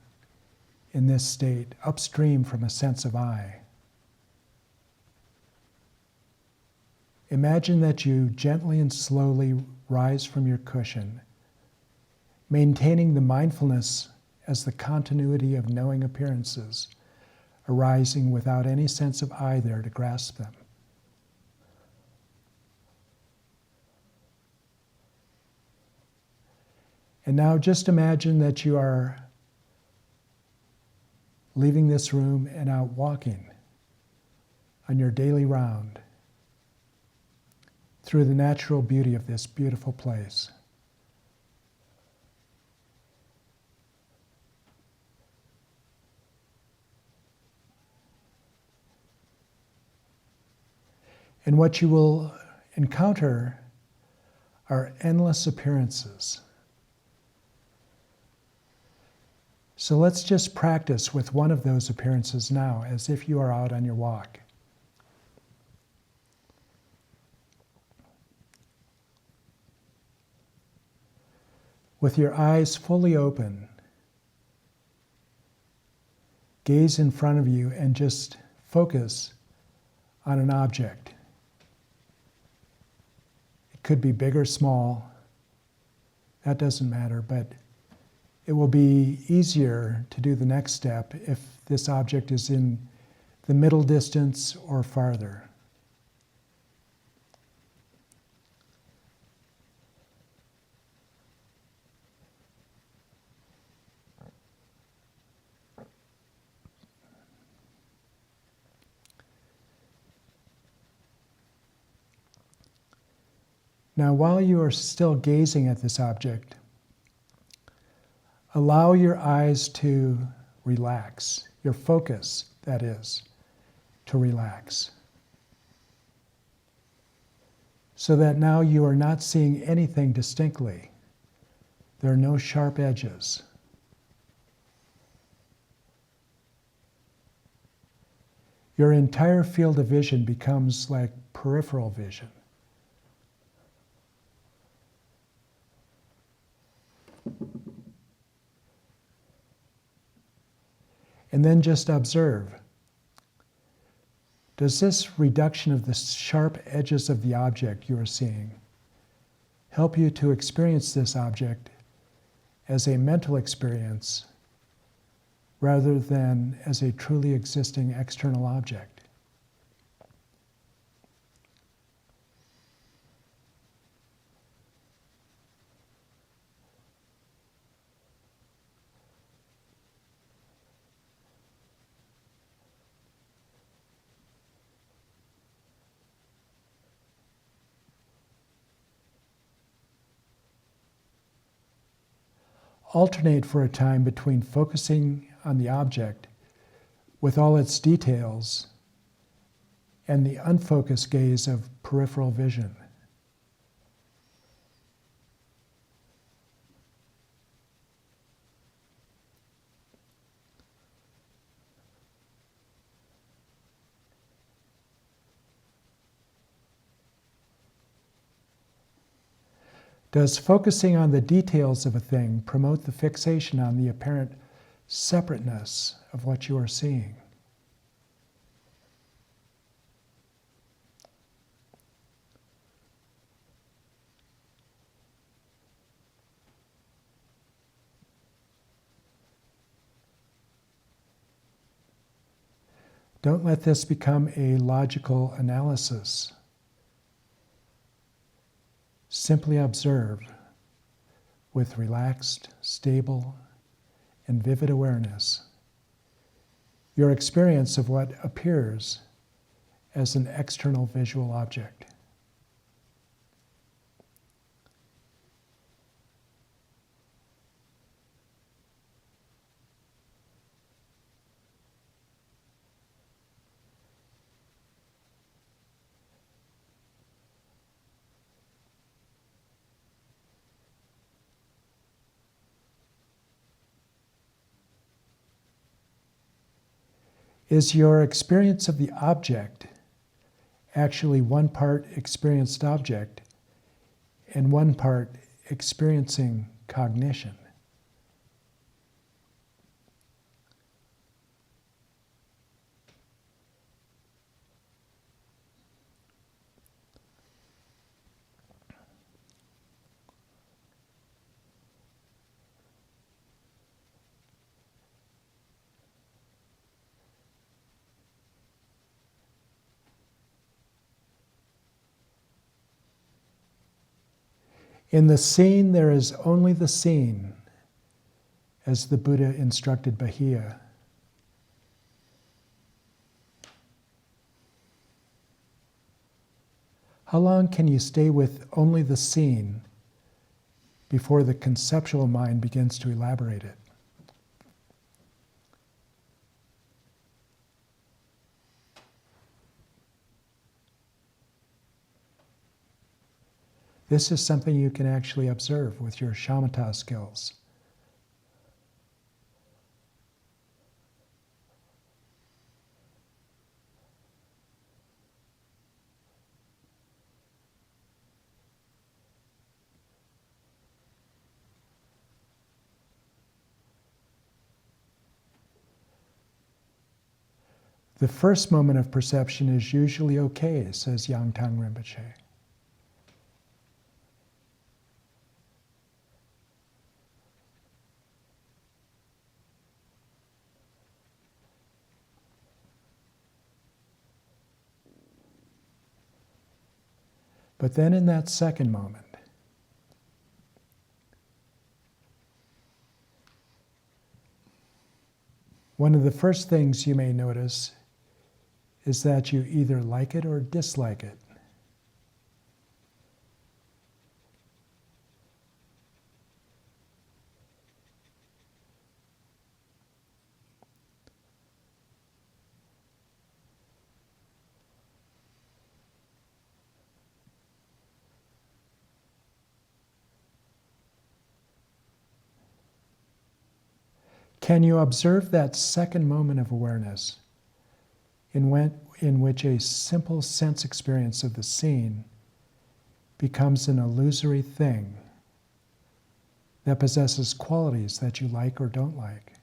in this state, upstream from a sense of I, imagine that you gently and slowly rise from your cushion, maintaining the mindfulness as the continuity of knowing appearances, arising without any sense of I there to grasp them. And now just imagine that you are leaving this room and out walking on your daily round through the natural beauty of this beautiful place. And what you will encounter are endless appearances. So let's just practice with one of those appearances now, as if you are out on your walk. With your eyes fully open, gaze in front of you and just focus on an object. It could be big or small, that doesn't matter, but it will be easier to do the next step if this object is in the middle distance or farther. Now, while you are still gazing at this object, allow your eyes to relax, your focus, that is, to relax. So that now you are not seeing anything distinctly. There are no sharp edges. Your entire field of vision becomes like peripheral vision. And then just observe. Does this reduction of the sharp edges of the object you are seeing help you to experience this object as a mental experience rather than as a truly existing external object? Alternate for a time between focusing on the object with all its details and the unfocused gaze of peripheral vision. Does focusing on the details of a thing promote the fixation on the apparent separateness of what you are seeing? Don't let this become a logical analysis. Simply observe with relaxed, stable, and vivid awareness your experience of what appears as an external visual object. Is your experience of the object actually one part experienced object and one part experiencing cognition. In the scene, there is only the scene, as the Buddha instructed Bahiya. How long can you stay with only the scene before the conceptual mind begins to elaborate it? This is something you can actually observe with your shamatha skills. The first moment of perception is usually okay, says Yangtang Rinpoche. But then in that second moment, one of the first things you may notice is that you either like it or dislike it. Can you observe that second moment of awareness in which a simple sense experience of the scene becomes an illusory thing that possesses qualities that you like or don't like?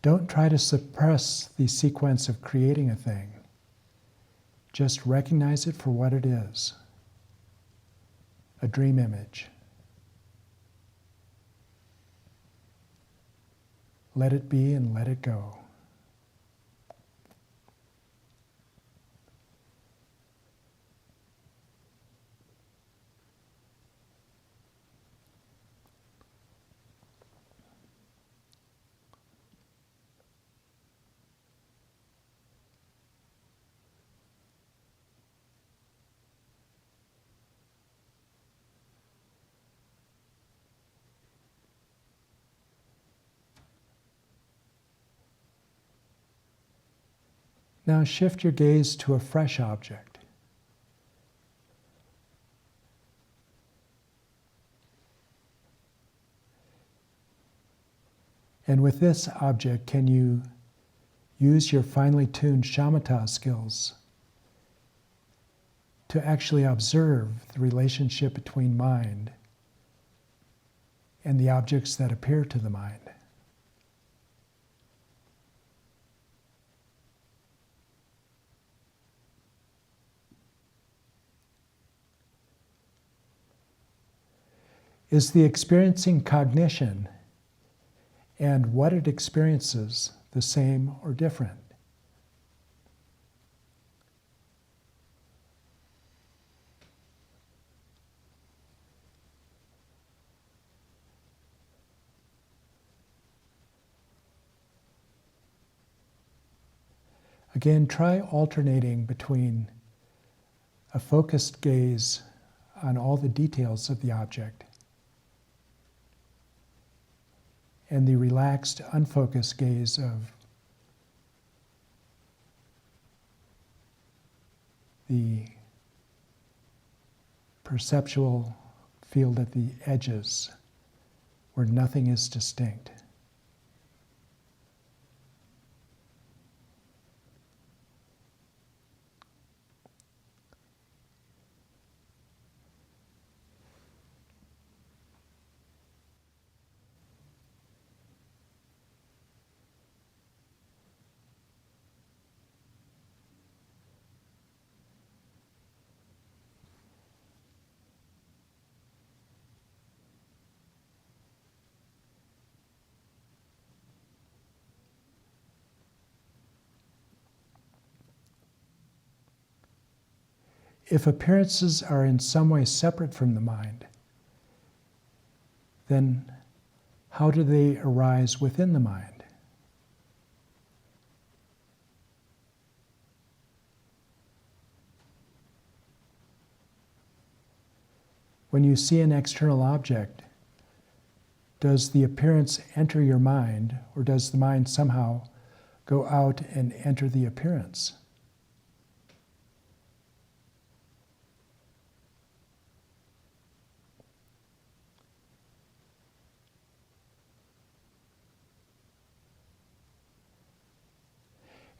Don't try to suppress the sequence of creating a thing. Just recognize it for what it is, a dream image. Let it be and let it go. Now shift your gaze to a fresh object. And with this object, can you use your finely tuned shamatha skills to actually observe the relationship between mind and the objects that appear to the mind? Is the experiencing cognition and what it experiences the same or different? Again, try alternating between a focused gaze on all the details of the object and the relaxed, unfocused gaze of the perceptual field at the edges where nothing is distinct. If appearances are in some way separate from the mind, then how do they arise within the mind? When you see an external object, does the appearance enter your mind, or does the mind somehow go out and enter the appearance?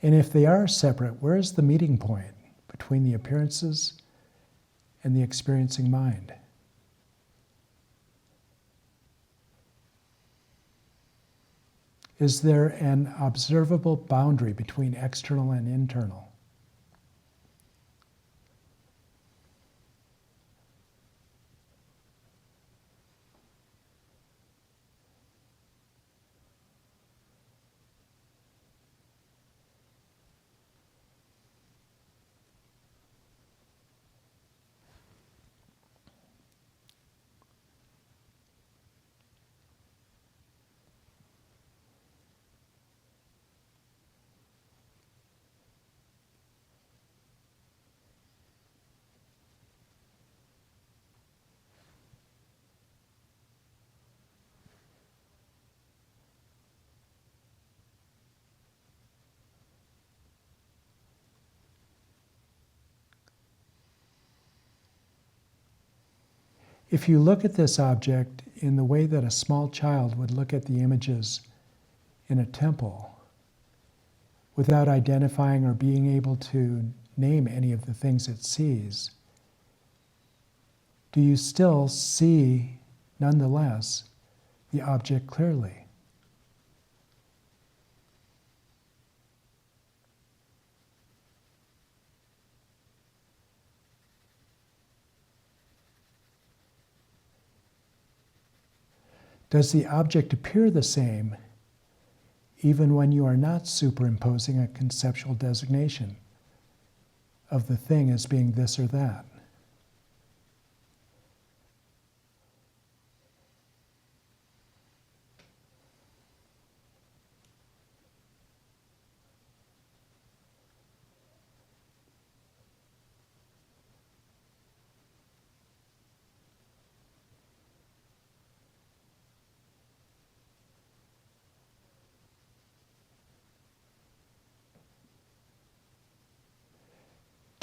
And if they are separate, where is the meeting point between the appearances and the experiencing mind? Is there an observable boundary between external and internal? If you look at this object in the way that a small child would look at the images in a temple, without identifying or being able to name any of the things it sees, do you still see, nonetheless, the object clearly? Does the object appear the same even when you are not superimposing a conceptual designation of the thing as being this or that?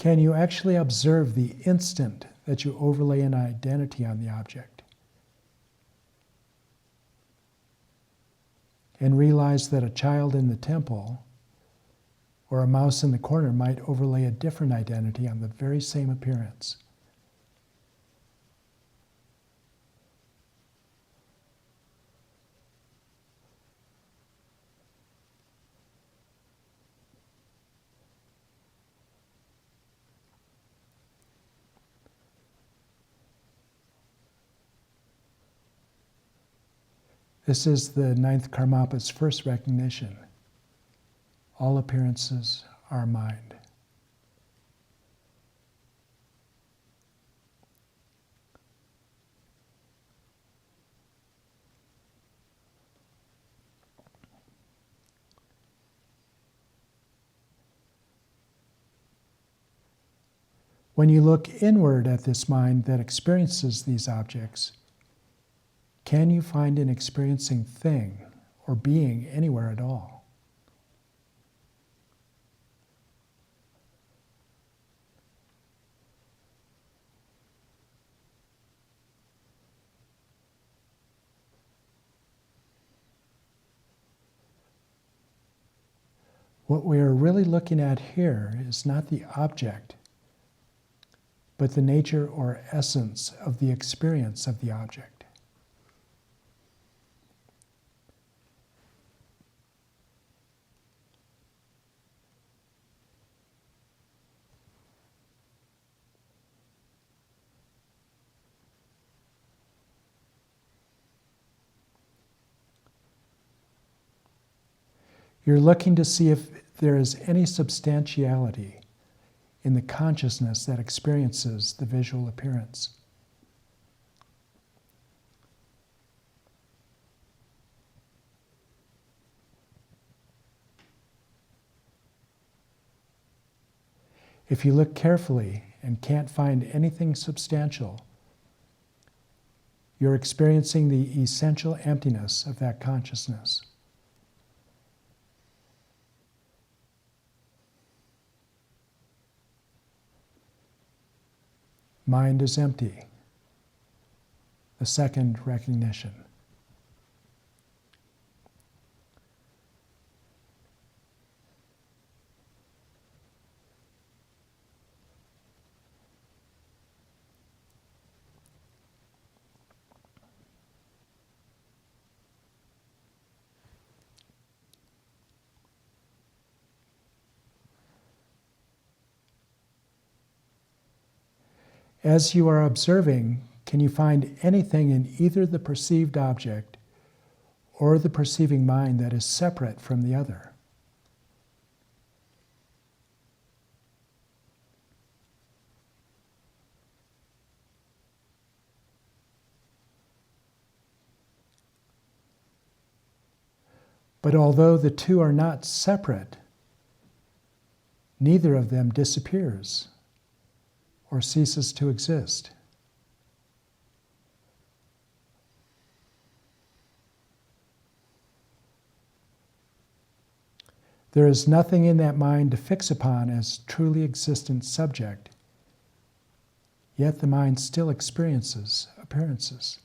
Can you actually observe the instant that you overlay an identity on the object? And realize that a child in the temple or a mouse in the corner might overlay a different identity on the very same appearance? This is the ninth Karmapa's first recognition. All appearances are mind. When you look inward at this mind that experiences these objects, can you find an experiencing thing or being anywhere at all? What we are really looking at here is not the object, but the nature or essence of the experience of the object. You're looking to see if there is any substantiality in the consciousness that experiences the visual appearance. If you look carefully and can't find anything substantial, you're experiencing the essential emptiness of that consciousness. Mind is empty. The second recognition. As you are observing, can you find anything in either the perceived object or the perceiving mind that is separate from the other? But although the two are not separate, neither of them disappears or ceases to exist. There is nothing in that mind to fix upon as truly existent subject, yet the mind still experiences appearances.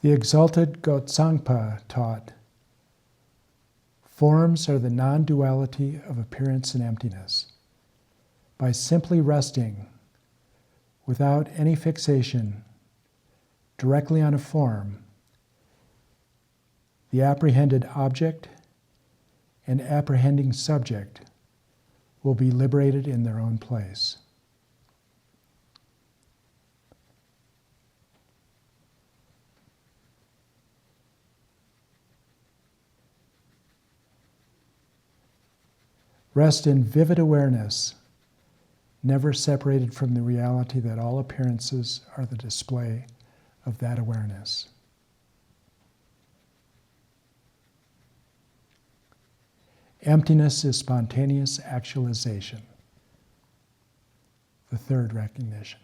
The exalted Gotsangpa taught, forms are the non-duality of appearance and emptiness. By simply resting, without any fixation, directly on a form, the apprehended object and apprehending subject will be liberated in their own place. Rest in vivid awareness, never separated from the reality that all appearances are the display of that awareness. Emptiness is spontaneous actualization. The third recognition.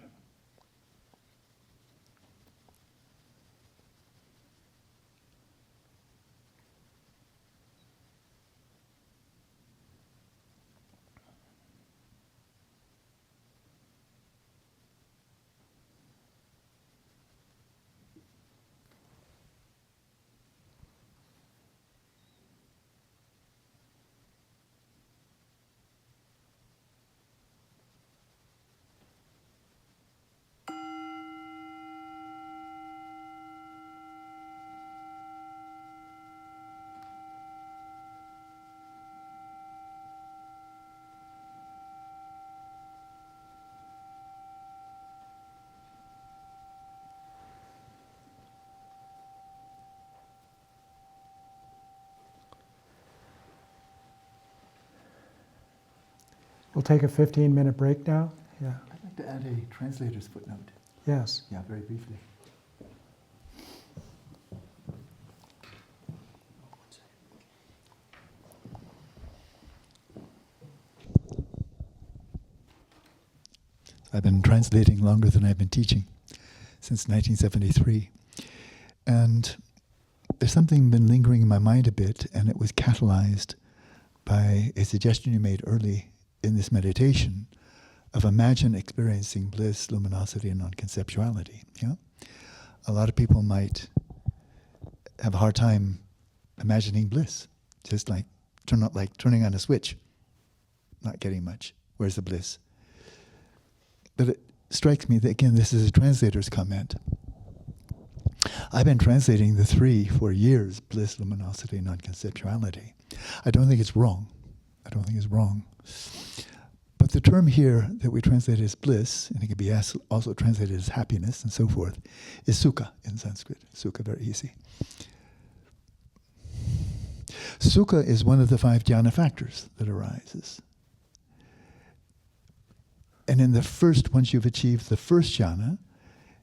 We'll take a 15-minute break now. Yeah. I'd like to add a translator's footnote. Yes. Yeah, very briefly. I've been translating longer than I've been teaching, since 1973. And there's something been lingering in my mind a bit, and it was catalyzed by a suggestion you made early in this meditation of imagine experiencing bliss, luminosity, and non-conceptuality. Yeah? A lot of people might have a hard time imagining bliss, just like turning on a switch, not getting much. Where's the bliss? But it strikes me that, again, this is a translator's comment. I've been translating the three for years, bliss, luminosity, non-conceptuality. I don't think it's wrong. But the term here that we translate as bliss, and it can be also translated as happiness and so forth, is sukha in Sanskrit. Sukha, very easy. Sukha is one of the 5 jhana factors that arises. And in the first, once you've achieved the first jhana,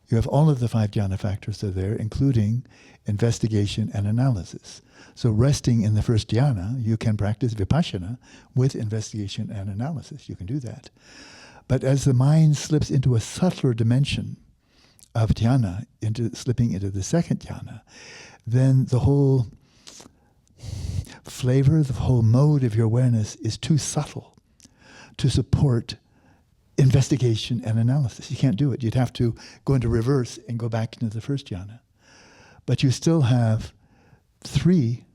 you have all of the 5 jhana factors are there, including investigation and analysis. So resting in the first jhana, you can practice vipashyana with investigation and analysis. You can do that. But as the mind slips into a subtler dimension of jhana, slipping into the second jhana, then the whole flavor, the whole mode of your awareness is too subtle to support investigation and analysis. You can't do it. You'd have to go into reverse and go back into the first jhana. But you still have 3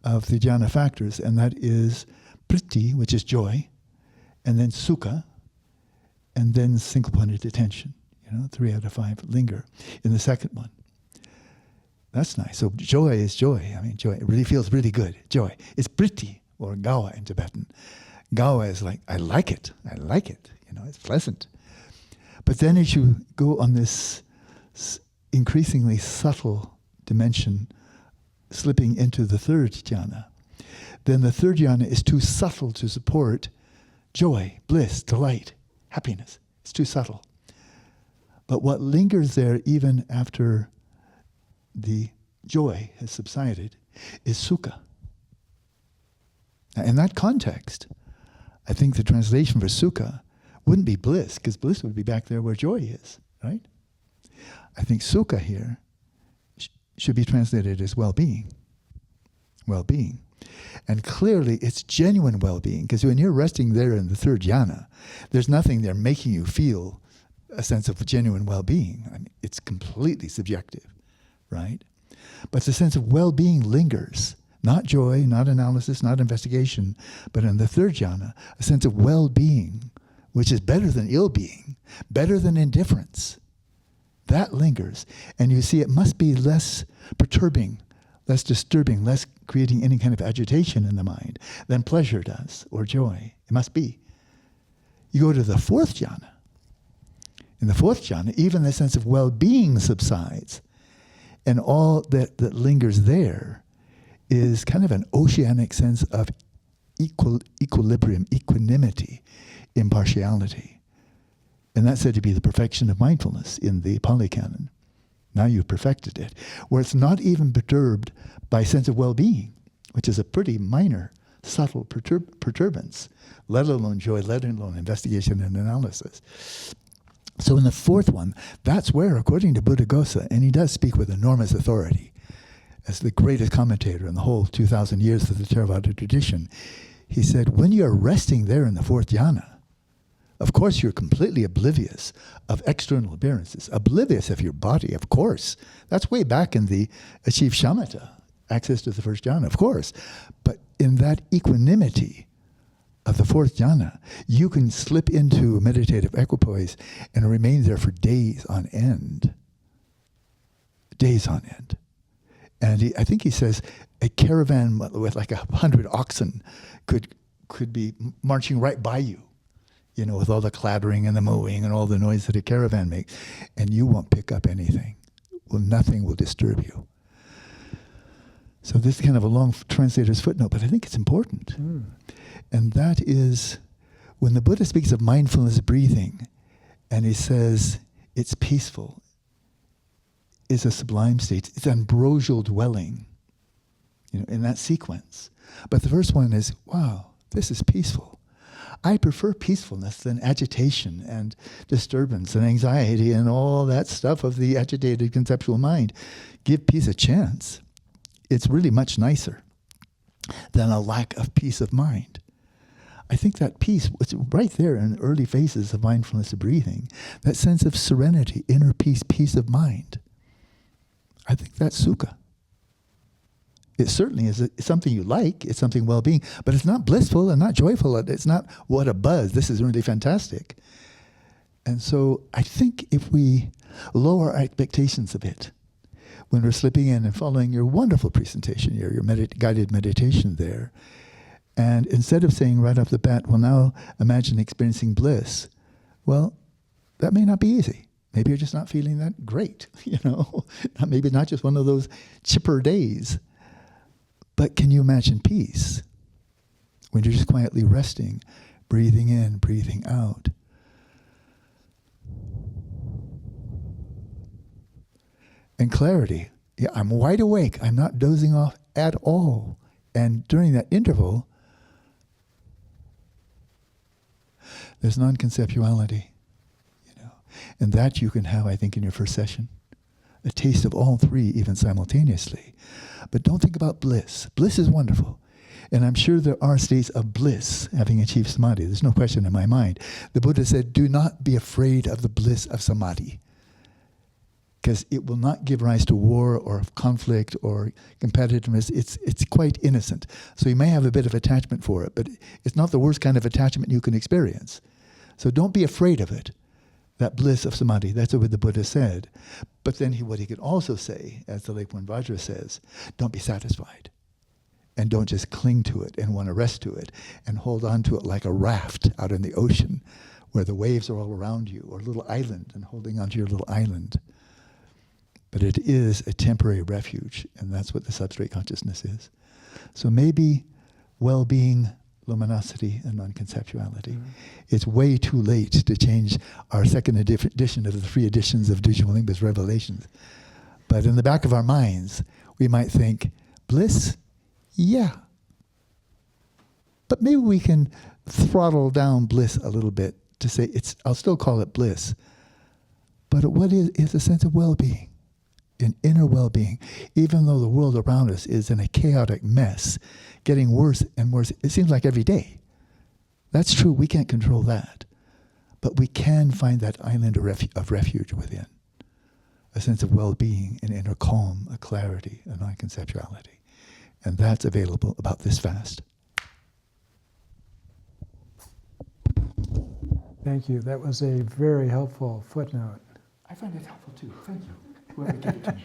of the jhana factors, and that is pithy, which is joy, and then sukha, and then single-pointed attention. 3 out of 5 linger in the second one. That's nice. So joy is joy. I mean, joy, it really feels really good. Joy. It's pithy, or gawa in Tibetan. Gawa is like, I like it. It's pleasant. But then as you go on this increasingly subtle dimension, slipping into the third jhana, then the third jhana is too subtle to support joy, bliss, delight, happiness. It's too subtle. But what lingers there even after the joy has subsided is sukha. Now, in that context, I think the translation for sukha wouldn't be bliss, because bliss would be back there where joy is, right? I think sukha here should be translated as well-being. Well-being. And clearly it's genuine well-being, because when you're resting there in the third jhana, there's nothing there making you feel a sense of genuine well-being. I mean, it's completely subjective, right? But the sense of well-being lingers. Not joy, not analysis, not investigation, but in the third jhana, a sense of well-being, which is better than ill-being, better than indifference. That lingers. And you see, it must be less perturbing, less disturbing, less creating any kind of agitation in the mind than pleasure does, or joy. It must be. You go to the fourth jhana. In the fourth jhana, even the sense of well-being subsides. And all that lingers there is kind of an oceanic sense of equilibrium, equanimity, impartiality. And that's said to be the perfection of mindfulness in the Pali Canon. Now you've perfected it. Where it's not even perturbed by sense of well-being, which is a pretty minor, subtle perturbance, let alone joy, let alone investigation and analysis. So in the fourth one, that's where, according to Buddhaghosa, and he does speak with enormous authority, as the greatest commentator in the whole 2,000 years of the Theravada tradition, he said, when you're resting there in the fourth jhana, of course you're completely oblivious of external appearances, oblivious of your body, of course. That's way back in the achieve shamatha, access to the first jhana, of course. But in that equanimity of the fourth jhana, you can slip into meditative equipoise and remain there for days on end. Days on end. And I think he says a caravan with like 100 oxen could be marching right by you, with all the clattering and the mowing and all the noise that a caravan makes, and you won't pick up anything. Well, nothing will disturb you. So this is kind of a long translator's footnote, but I think it's important. And that is when the Buddha speaks of mindfulness breathing, and he says it's peaceful, is a sublime state. It's ambrosial dwelling, in that sequence. But the first one is, wow, this is peaceful. I prefer peacefulness than agitation and disturbance and anxiety and all that stuff of the agitated conceptual mind. Give peace a chance. It's really much nicer. than a lack of peace of mind. I think that peace was right there in the early phases of mindfulness of breathing, that sense of serenity, inner peace, peace of mind. I think that's sukha. It certainly is something you like, it's something well-being, but it's not blissful and not joyful. It's not, what a buzz, this is really fantastic. And so I think if we lower our expectations a bit, when we're slipping in and following your wonderful presentation, your guided meditation there, and instead of saying right off the bat, well, now imagine experiencing bliss, well, that may not be easy. Maybe you're just not feeling that great, Maybe not just one of those chipper days. But can you imagine peace when you're just quietly resting, breathing in, breathing out? And clarity. Yeah, I'm wide awake. I'm not dozing off at all. And during that interval, there's non-conceptuality, And that you can have, I think, in your first session. A taste of all three, even simultaneously. But don't think about bliss. Bliss is wonderful. And I'm sure there are states of bliss having achieved samadhi. There's no question in my mind. The Buddha said, do not be afraid of the bliss of samadhi. Because it will not give rise to war or conflict or competitiveness. It's quite innocent. So you may have a bit of attachment for it, but it's not the worst kind of attachment you can experience. So don't be afraid of it. That bliss of samadhi, that's what the Buddha said. But then what he could also say, as the late one Vajra says, don't be satisfied. And don't just cling to it and want to rest to it and hold on to it like a raft out in the ocean where the waves are all around you, or a little island and holding onto your little island. But it is a temporary refuge, and that's what the substrate consciousness is. So maybe well-being, luminosity, and non-conceptuality. Mm-hmm. It's way too late to change our second edition of the 3 editions of Dujun Lingpa's Revelations. But in the back of our minds, we might think, bliss? Yeah. But maybe we can throttle down bliss a little bit to say, I'll still call it bliss. But what is a sense of well-being? An inner well-being, even though the world around us is in a chaotic mess, getting worse and worse, it seems like every day. That's true, we can't control that. But we can find that island of refuge within. A sense of well-being, an inner calm, a clarity, a non-conceptuality. And that's available about this fast. Thank you. That was a very helpful footnote. I find it helpful too. Thank you. Whoever gave it to me.